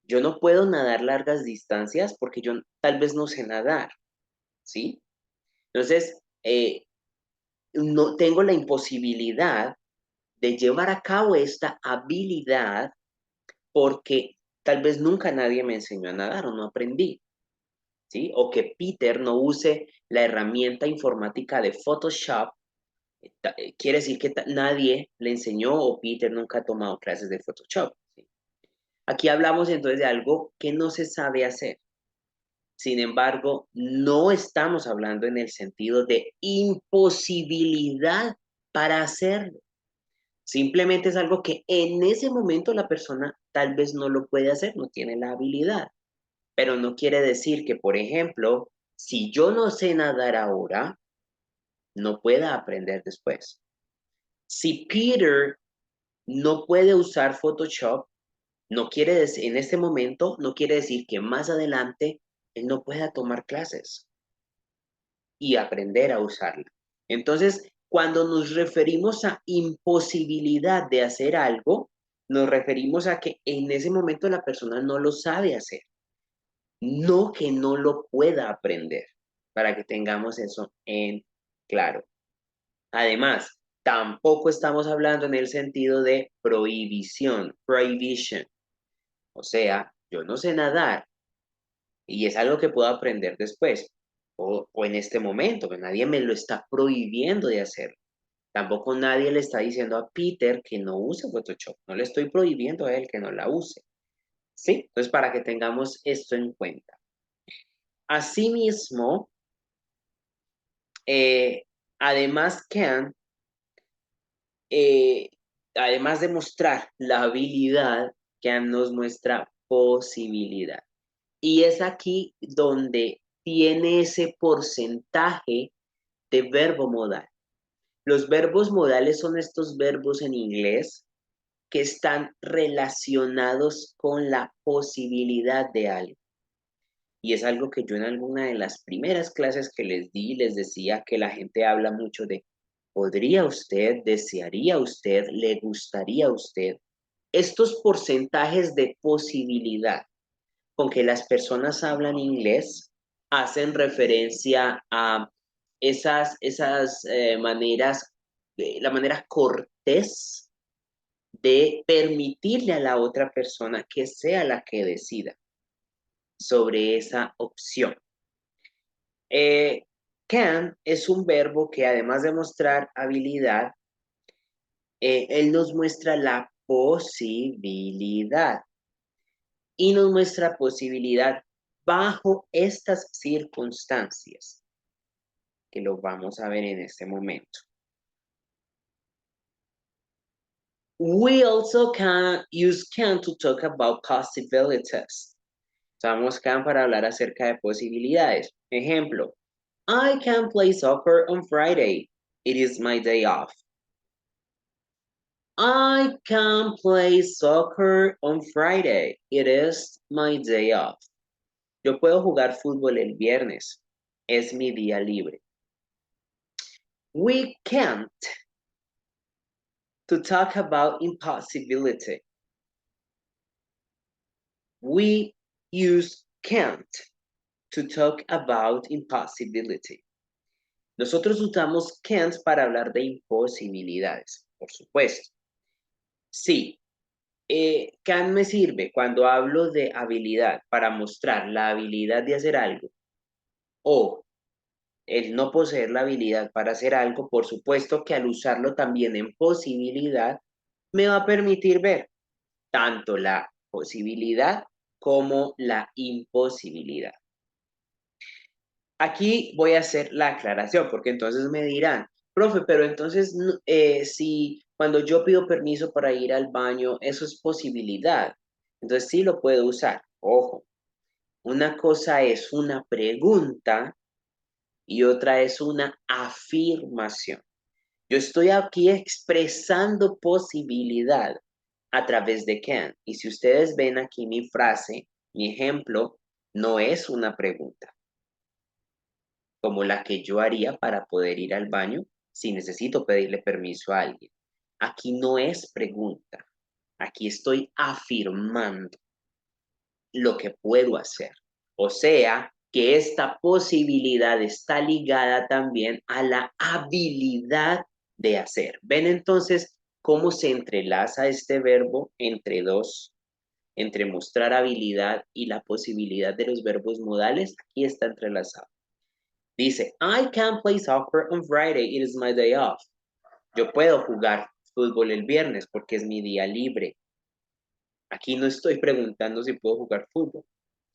A: yo no puedo nadar largas distancias porque yo tal vez no sé nadar, ¿sí? Entonces, no tengo la imposibilidad de llevar a cabo esta habilidad porque tal vez nunca nadie me enseñó a nadar o no aprendí, ¿sí? O que Peter no use la herramienta informática de Photoshop, quiere decir que nadie le enseñó o Peter nunca ha tomado clases de Photoshop, ¿sí? Aquí hablamos entonces de algo que no se sabe hacer. Sin embargo, no estamos hablando en el sentido de imposibilidad para hacerlo. Simplemente es algo que en ese momento la persona tal vez no lo puede hacer, no tiene la habilidad. Pero no quiere decir que, por ejemplo, si yo no sé nadar ahora, no pueda aprender después. Si Peter no puede usar Photoshop, no quiere decir, en este momento, no quiere decir que más adelante él no pueda tomar clases y aprender a usarla. Entonces, cuando nos referimos a imposibilidad de hacer algo, nos referimos a que en ese momento la persona no lo sabe hacer, no que no lo pueda aprender, para que tengamos eso en claro. Además, tampoco estamos hablando en el sentido de prohibición, prohibition. O sea, yo no sé nadar y es algo que puedo aprender después o en este momento, que nadie me lo está prohibiendo de hacer. Tampoco nadie le está diciendo a Peter que no use Photoshop. No le estoy prohibiendo a él que no la use. ¿Sí? Entonces, para que tengamos esto en cuenta. Asimismo, además can, además de mostrar la habilidad, can nos muestra posibilidad. Y es aquí donde tiene ese porcentaje de verbo modal. Los verbos modales son estos verbos en inglés que están relacionados con la posibilidad de algo. Y es algo que yo en alguna de las primeras clases que les di, les decía que la gente habla mucho de, ¿podría usted, desearía usted, le gustaría usted? estos porcentajes de posibilidad con que las personas hablan inglés hacen referencia a esas maneras, la manera cortés de permitirle a la otra persona que sea la que decida sobre esa opción. Eh, Can es un verbo que además de mostrar habilidad, él nos muestra la posibilidad y nos muestra posibilidad bajo estas circunstancias, que lo vamos a ver en este momento. We also can use can to talk about possibilities. Usamos can para hablar acerca de posibilidades. Ejemplo, I can play soccer on Friday. It is my day off. I can play soccer on Friday. It is my day off. Yo puedo jugar fútbol el viernes. Es mi día libre. We can't to talk about impossibility. We use can't to talk about impossibility. Nosotros usamos can't para hablar de imposibilidades, por supuesto. Sí, can me sirve cuando hablo de habilidad para mostrar la habilidad de hacer algo o el no poseer la habilidad para hacer algo. Por supuesto que al usarlo también en posibilidad me va a permitir ver tanto la posibilidad como la imposibilidad. Aquí voy a hacer la aclaración, porque entonces me dirán, profe, pero entonces si cuando yo pido permiso para ir al baño, eso es posibilidad. Entonces sí lo puedo usar. Ojo, una cosa es una pregunta y otra es una afirmación. Yo estoy aquí expresando posibilidad a través de can. Y si ustedes ven aquí mi frase, mi ejemplo, no es una pregunta como la que yo haría para poder ir al baño si necesito pedirle permiso a alguien. Aquí no es pregunta, aquí estoy afirmando lo que puedo hacer. O sea, que esta posibilidad está ligada también a la habilidad de hacer. ¿Ven entonces cómo se entrelaza este verbo entre dos? Entre mostrar habilidad y la posibilidad de los verbos modales, aquí está entrelazado. Dice, I can play soccer on Friday, it is my day off. Yo puedo jugar fútbol el viernes porque es mi día libre. Aquí no estoy preguntando si puedo jugar fútbol.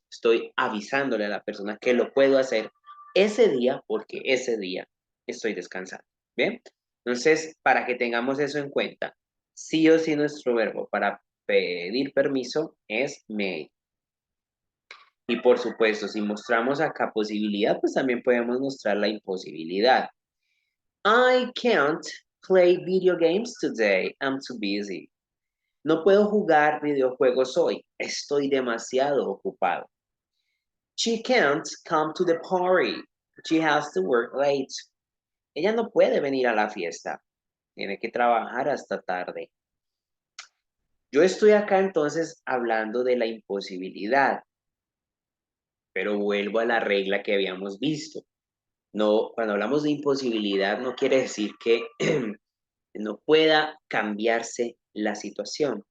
A: Estoy avisándole a la persona que lo puedo hacer ese día porque ese día estoy descansando. ¿Bien? Entonces, para que tengamos eso en cuenta, sí o sí nuestro verbo para pedir permiso es may. Y por supuesto, si mostramos acá posibilidad, pues también podemos mostrar la imposibilidad. I can't play video games today. I'm too busy. No puedo jugar videojuegos hoy. Estoy demasiado ocupado. She can't come to the party. She has to work late. Ella no puede venir a la fiesta. Tiene que trabajar hasta tarde. Yo estoy acá entonces hablando de la imposibilidad, pero vuelvo a la regla que habíamos visto. No, cuando hablamos de imposibilidad no quiere decir que no pueda cambiarse la situación.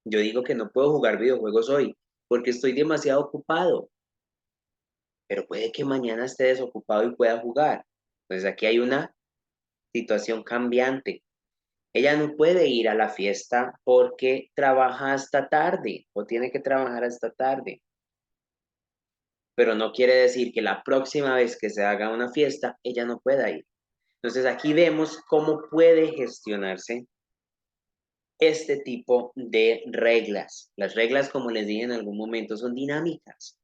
A: Yo digo que no puedo jugar videojuegos hoy porque estoy demasiado ocupado, pero puede que mañana esté desocupado y pueda jugar. Entonces aquí hay una situación cambiante. Ella no puede ir a la fiesta porque trabaja hasta tarde o tiene que trabajar hasta tarde, pero no quiere decir que la próxima vez que se haga una fiesta, ella no pueda ir. Entonces aquí vemos cómo puede gestionarse este tipo de reglas. Las reglas, como les dije en algún momento, son dinámicas.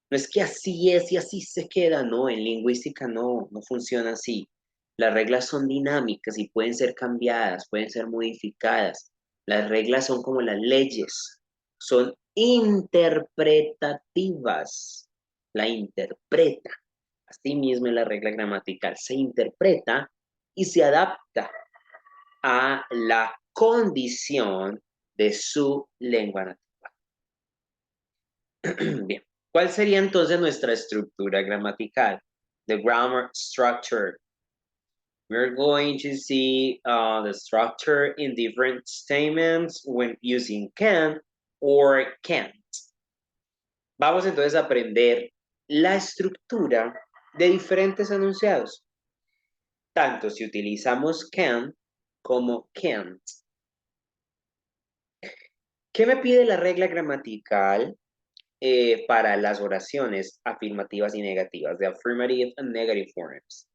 A: No es que así es y así se queda, no, en lingüística no funciona así. Las reglas son dinámicas y pueden ser cambiadas, pueden ser modificadas. Las reglas son como las leyes, son interpretativas. La interpreta. Así mismo es la regla gramatical, se interpreta y se adapta a la condición de su lengua nativa. Bien, ¿cuál sería entonces nuestra estructura gramatical? The grammar structure. We're going to see the structure in different statements when using can or can't. Vamos entonces a aprender la estructura de diferentes enunciados, tanto si utilizamos can como can't. ¿Qué me pide la regla gramatical para las oraciones afirmativas y negativas, the affirmative and negative forms?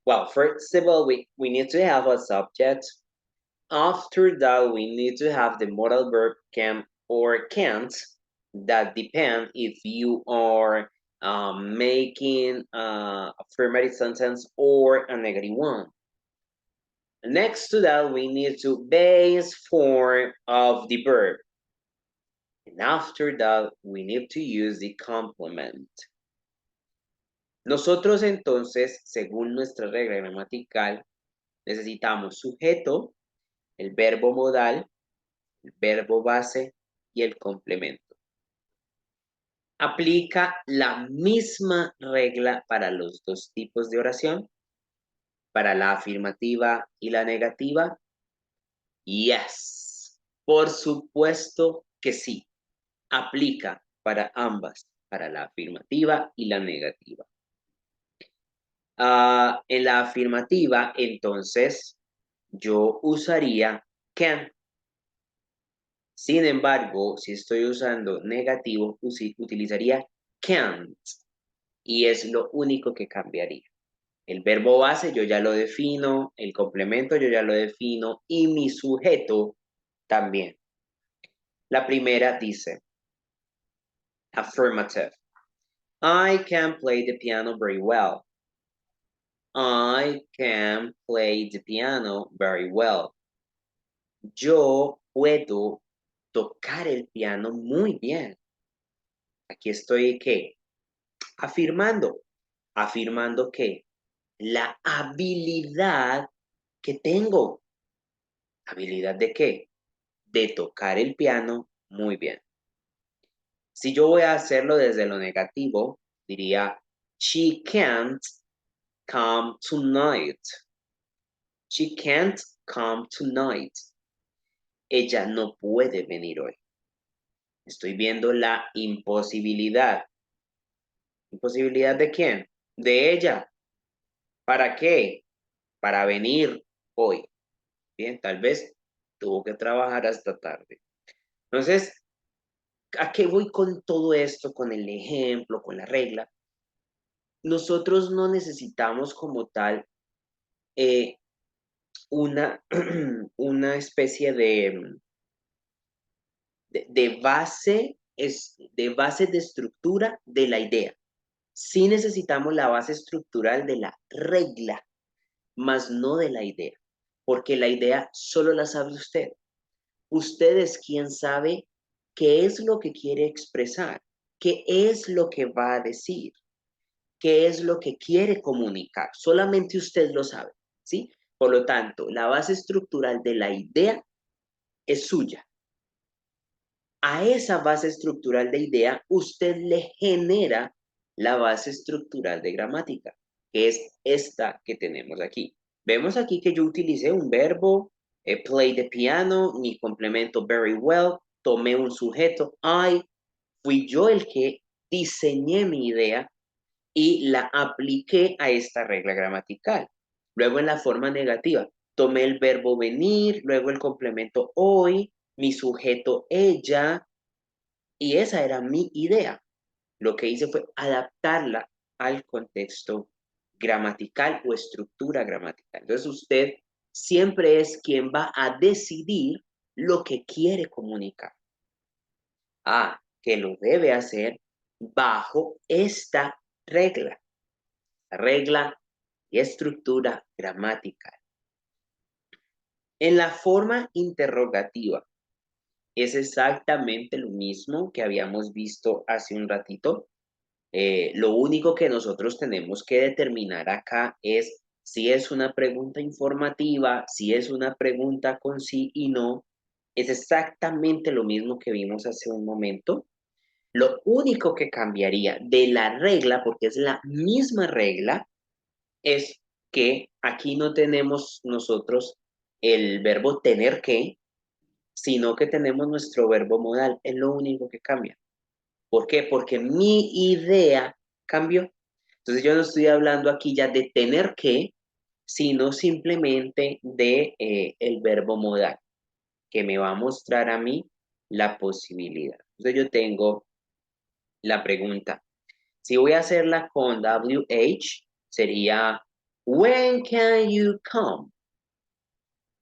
A: Well, first of all, we need to have a subject. After that, we need to have the modal verb can or can't. That depend if you are making affirmative sentence or a negative one. Next to that, we need to base form of the verb. And after that, we need to use the complement. Nosotros entonces, según nuestra regla gramatical, necesitamos sujeto, el verbo modal, el verbo base y el complemento. ¿Aplica la misma regla para los dos tipos de oración? ¿Para la afirmativa y la negativa? Yes, por supuesto que sí. Aplica para ambas, para la afirmativa y la negativa. En la afirmativa, entonces, yo usaría can. Sin embargo, si estoy usando negativo, utilizaría can't. Y es lo único que cambiaría. El verbo base yo ya lo defino, el complemento yo ya lo defino y mi sujeto también. La primera dice, affirmative. I can play the piano very well. I can play the piano very well. Yo puedo tocar el piano muy bien. Aquí estoy, ¿qué? Afirmando. Afirmando que la habilidad que tengo. ¿Habilidad de qué? De tocar el piano muy bien. Si yo voy a hacerlo desde lo negativo, diría, she can't come tonight. She can't come tonight. Ella no puede venir hoy. Estoy viendo la imposibilidad. ¿Imposibilidad de quién? De ella. ¿Para qué? Para venir hoy. Bien, tal vez tuvo que trabajar hasta tarde. Entonces, ¿a qué voy con todo esto? Con el ejemplo, con la regla. Nosotros no necesitamos como tal una, una especie de base, de base de estructura de la idea. Sí necesitamos la base estructural de la regla, más no de la idea, porque la idea solo la sabe usted. Usted es quien sabe qué es lo que quiere expresar, qué es lo que va a decir, qué es lo que quiere comunicar. Solamente usted lo sabe, ¿sí? Por lo tanto, la base estructural de la idea es suya. A esa base estructural de idea, usted le genera la base estructural de gramática, que es esta que tenemos aquí. Vemos aquí que yo utilicé un verbo, play the piano, mi complemento very well, tomé un sujeto, I, fui yo el que diseñé mi idea y la apliqué a esta regla gramatical. Luego en la forma negativa, tomé el verbo venir, luego el complemento hoy, mi sujeto ella, y esa era mi idea. Lo que hice fue adaptarla al contexto gramatical o estructura gramatical. Entonces usted siempre es quien va a decidir lo que quiere comunicar. Que lo debe hacer bajo esta regla. La regla y estructura gramatical. En la forma interrogativa, es exactamente lo mismo que habíamos visto hace un ratito. Lo único que nosotros tenemos que determinar acá es si es una pregunta informativa, si es una pregunta con sí y no, Es exactamente lo mismo que vimos hace un momento. Lo único que cambiaría de la regla, porque es la misma regla, es que aquí no tenemos nosotros el verbo tener que, sino que tenemos nuestro verbo modal. Es lo único que cambia. ¿Por qué? Porque mi idea cambió. Entonces yo no estoy hablando aquí ya de tener que, sino simplemente de el verbo modal, que me va a mostrar a mí la posibilidad. Entonces yo tengo la pregunta. Si voy a hacerla con WH, sería When can you come?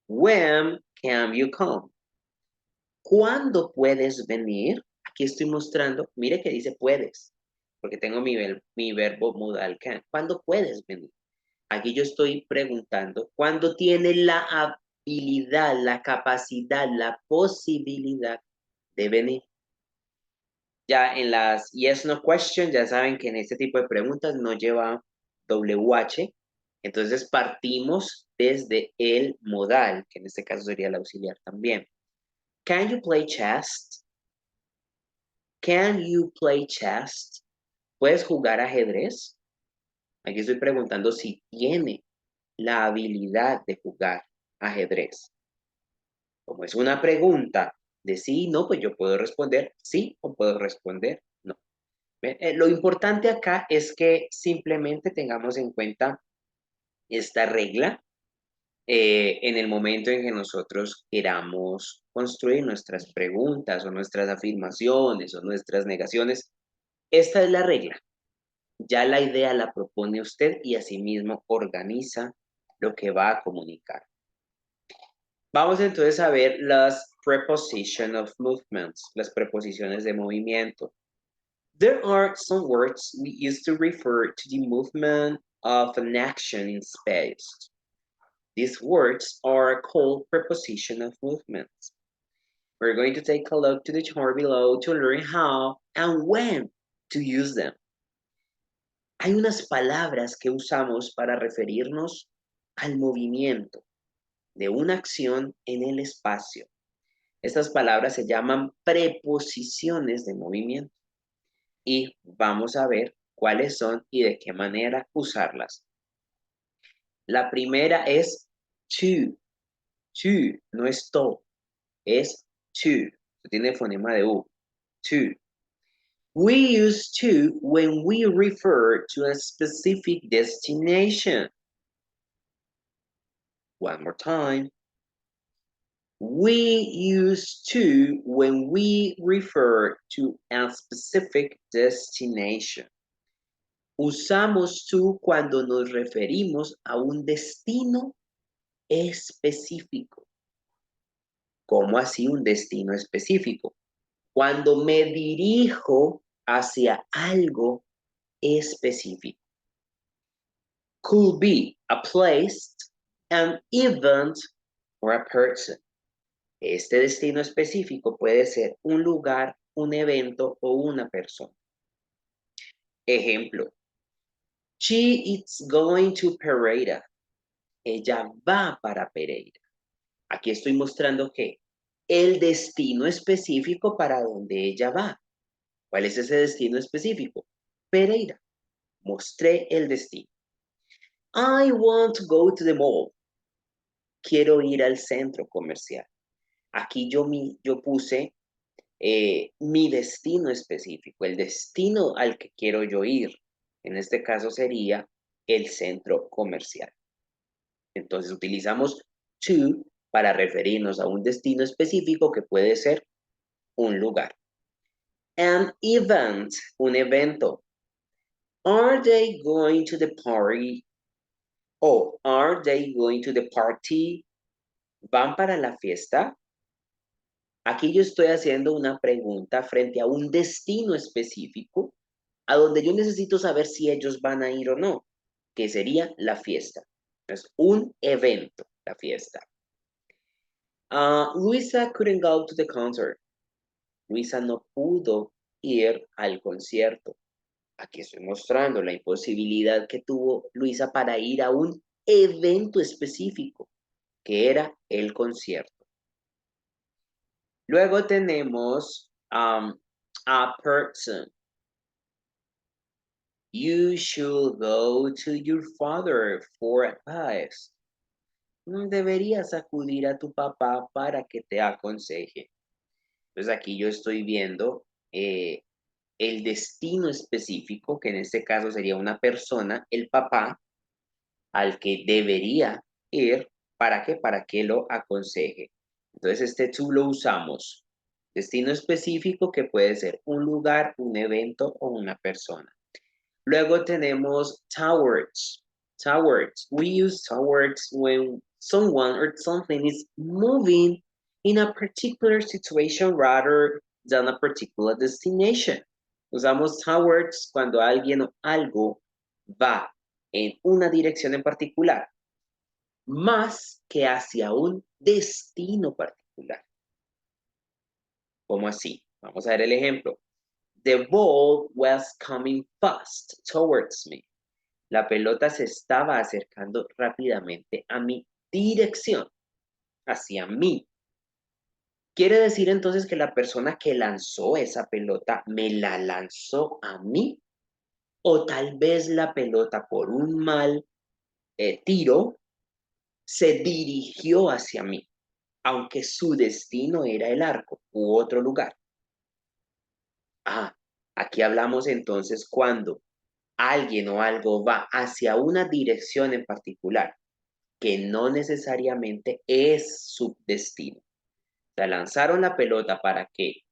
A: When can you come? ¿Cuándo puedes venir? Aquí estoy mostrando, mire que dice puedes, porque tengo mi verbo modal can. ¿Cuándo puedes venir? Aquí yo estoy preguntando, ¿cuándo tiene la habilidad, la capacidad, la posibilidad de venir? Ya en las yes, no question, ya saben que en este tipo de preguntas no lleva WH, entonces partimos desde el modal, que en este caso sería el auxiliar también. Can you play chess? Can you play chess? ¿Puedes jugar ajedrez? Aquí estoy preguntando si tiene la habilidad de jugar ajedrez. Como es una pregunta de sí y no, pues yo puedo responder sí o puedo responder no. Lo importante acá es que simplemente tengamos en cuenta esta regla en el momento en que nosotros queramos construir nuestras preguntas o nuestras afirmaciones o nuestras negaciones. Esta es la regla. Ya la idea la propone usted y asimismo organiza lo que va a comunicar. Vamos entonces a ver las preposition of movements, las preposiciones de movimiento. There are some words we use to refer to the movement of an action in space. These words are called preposition of movements. We're going to take a look to the chart below to learn how and when to use them. Hay unas palabras que usamos para referirnos al movimiento de una acción en el espacio. Estas palabras se llaman preposiciones de movimiento y vamos a ver cuáles son y de qué manera usarlas. La primera es to. To, no es to, es to. Tiene fonema de U. To. We use to when we refer to a specific destination. One more time. We use to when we refer to a specific destination. Usamos to cuando nos referimos a un destino específico. ¿Cómo así un destino específico? Cuando me dirijo hacia algo específico. Could be a place, an event, or a person. Este destino específico puede ser un lugar, un evento o una persona. Ejemplo. She is going to Pereira. Ella va para Pereira. Aquí estoy mostrando que el destino específico para donde ella va. ¿Cuál es ese destino específico? Pereira. Mostré el destino. I want to go to the mall. Quiero ir al centro comercial. Aquí yo puse mi destino específico, el destino al que quiero yo ir. En este caso sería el centro comercial. Entonces utilizamos to para referirnos a un destino específico que puede ser un lugar. An event, un evento. Are they going to the party? O are they going to the party? ¿Van para la fiesta? Aquí yo estoy haciendo una pregunta frente a un destino específico a donde yo necesito saber si ellos van a ir o no, que sería la fiesta. Es un evento, la fiesta. Luisa couldn't go to the concert. Luisa no pudo ir al concierto. Aquí estoy mostrando la imposibilidad que tuvo Luisa para ir a un evento específico, que era el concierto. Luego tenemos a person. You should go to your father for advice. Deberías acudir a tu papá para que te aconseje. Entonces aquí yo estoy viendo el destino específico, que en este caso sería una persona, el papá, al que debería ir. ¿Para qué? Para que lo aconseje. Entonces este to lo usamos. Destino específico que puede ser un lugar, un evento o una persona. Luego tenemos towards. Towards. We use towards when someone or something is moving in a particular situation rather than a particular destination. Usamos towards cuando alguien o algo va en una dirección en particular, más que hacia un destino particular. ¿Cómo así? Vamos a ver el ejemplo. The ball was coming fast towards me. La pelota se estaba acercando rápidamente a mi dirección, hacia mí. ¿Quiere decir entonces que la persona que lanzó esa pelota me la lanzó a mí? ¿O tal vez la pelota por un mal tiro se dirigió hacia mí, aunque su destino era el arco u otro lugar? Aquí hablamos entonces cuando alguien o algo va hacia una dirección en particular, que no necesariamente es su destino. O sea, lanzaron la pelota para que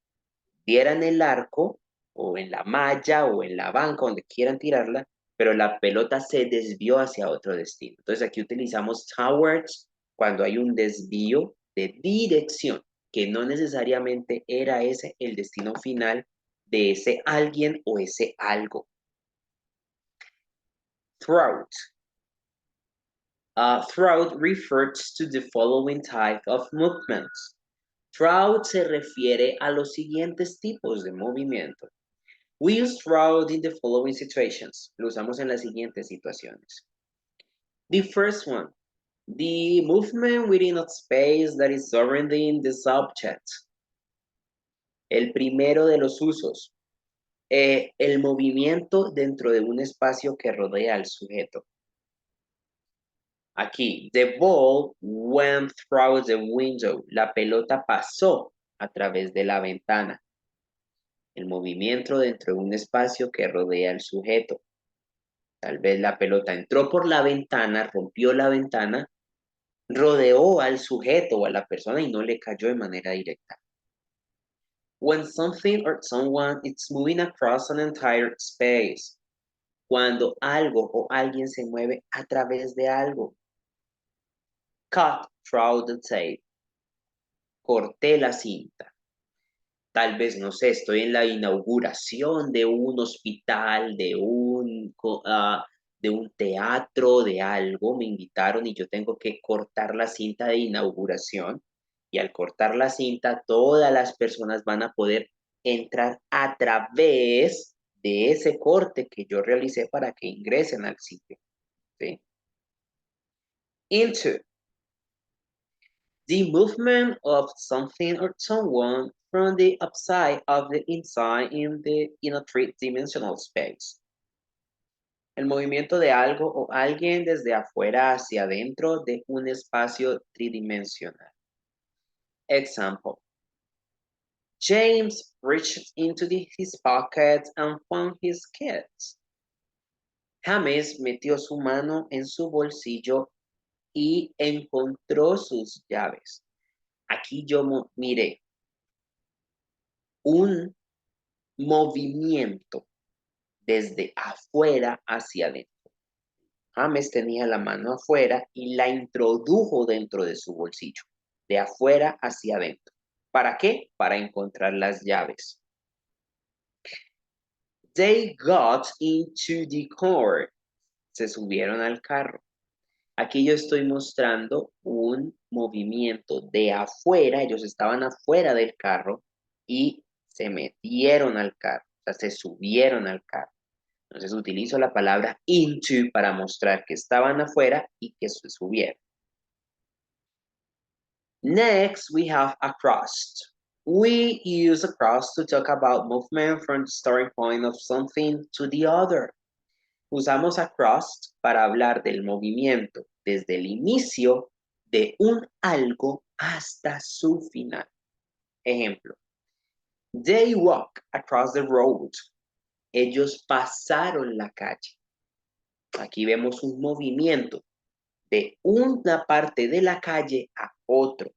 A: dieran el arco o en la malla o en la banca, donde quieran tirarla, pero la pelota se desvió hacia otro destino. Entonces aquí utilizamos towards cuando hay un desvío de dirección, que no necesariamente era ese el destino final de ese alguien o ese algo. Throughout. Throughout refers to the following type of movements. Throughout se refiere a los siguientes tipos de movimiento. We use throughout in the following situations. Lo usamos en las siguientes situaciones. The first one, the movement within a space that is surrounding the subject. El primero de los usos, el movimiento dentro de un espacio que rodea al sujeto. Aquí, the ball went through the window. La pelota pasó a través de la ventana. El movimiento dentro de un espacio que rodea al sujeto. Tal vez la pelota entró por la ventana, rompió la ventana, rodeó al sujeto o a la persona y no le cayó de manera directa. When something or someone is moving across an entire space. Cuando algo o alguien se mueve a través de algo. Cut through the tape. Corté la cinta. Tal vez, no sé, estoy en la inauguración de un hospital, de un teatro, de algo, me invitaron y yo tengo que cortar la cinta de inauguración. Y al cortar la cinta, todas las personas van a poder entrar a través de ese corte que yo realicé para que ingresen al sitio. ¿Sí? Into. The movement of something or someone from the outside of the inside in a three-dimensional space. El movimiento de algo o alguien desde afuera hacia adentro de un espacio tridimensional. Example. James reached into his pocket and found his keys. James metió su mano en su bolsillo y encontró sus llaves. Aquí yo miré un movimiento desde afuera hacia adentro. James tenía la mano afuera y la introdujo dentro de su bolsillo, de afuera hacia adentro. ¿Para qué? Para encontrar las llaves. They got into the car. Se subieron al carro. Aquí yo estoy mostrando un movimiento de afuera. Ellos estaban afuera del carro y se metieron al carro. O sea, se subieron al carro. Entonces utilizo la palabra into para mostrar que estaban afuera y que se subieron. Next, we have across. We use across to talk about movement from the starting point of something to the other. Usamos across para hablar del movimiento desde el inicio de un algo hasta su final. Ejemplo, they walk across the road. Ellos pasaron la calle. Aquí vemos un movimiento de una parte de la calle a otro.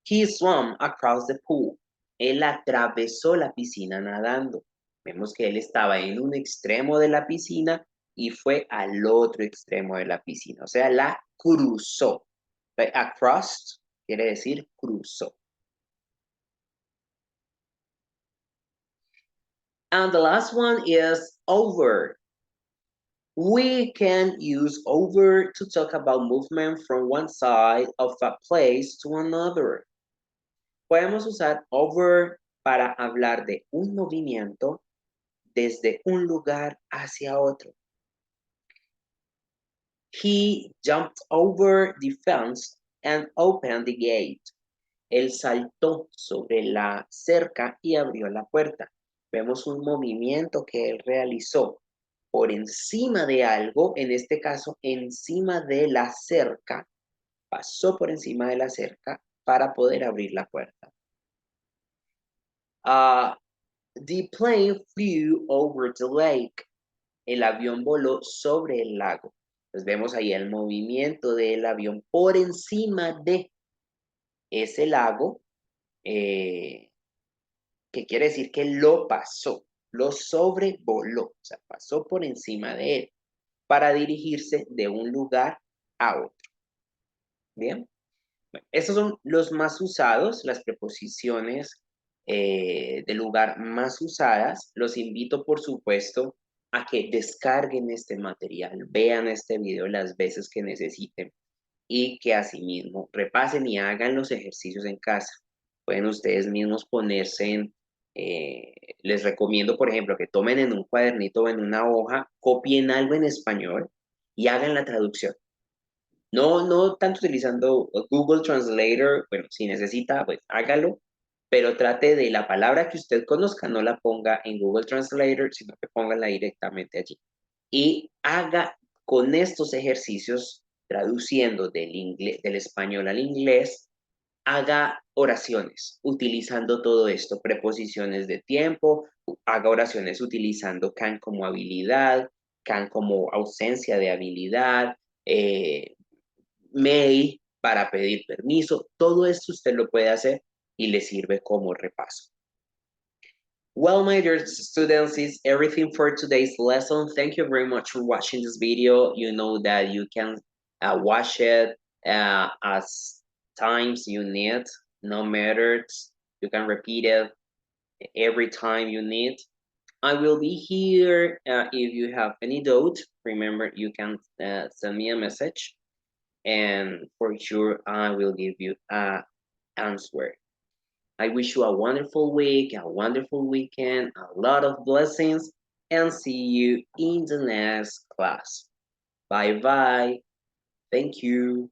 A: He swam across the pool. Él atravesó la piscina nadando. Vemos que él estaba en un extremo de la piscina y fue al otro extremo de la piscina. O sea, la cruzó. Across quiere decir cruzó. And the last one is over. We can use over to talk about movement from one side of a place to another. Podemos usar over para hablar de un movimiento desde un lugar hacia otro. He jumped over the fence and opened the gate. Él saltó sobre la cerca y abrió la puerta. Vemos un movimiento que él realizó por encima de algo, en este caso, encima de la cerca, pasó por encima de la cerca para poder abrir la puerta. The plane flew over the lake. El avión voló sobre el lago. Pues vemos ahí el movimiento del avión por encima de ese lago, que quiere decir que lo pasó, lo sobrevoló, o sea, pasó por encima de él para dirigirse de un lugar a otro. Bien, bueno, estos son los más usados, las preposiciones de lugar más usadas. Los invito, por supuesto, a que descarguen este material, vean este video las veces que necesiten y que asimismo repasen y hagan los ejercicios en casa. Pueden ustedes mismos ponerse en, les recomiendo, por ejemplo, que tomen en un cuadernito o en una hoja, copien algo en español y hagan la traducción. No tanto utilizando Google Translator, bueno, si necesita, pues hágalo, pero trate de la palabra que usted conozca, no la ponga en Google Translator, sino que póngala directamente allí. Y haga con estos ejercicios, traduciendo del español al inglés, haga oraciones utilizando todo esto, preposiciones de tiempo, haga oraciones utilizando can como habilidad, can como ausencia de habilidad, may para pedir permiso, todo esto usted lo puede hacer y le sirve como repaso. Well, my dear students, is everything for today's lesson. Thank you very much for watching this video. You know that you can watch it as times you need, no matter. You can repeat it every time you need. I will be here if you have any doubt. Remember, you can send me a message, and for sure, I will give you an answer. I wish you a wonderful week, a wonderful weekend, a lot of blessings, and see you in the next class. Bye bye. Thank you.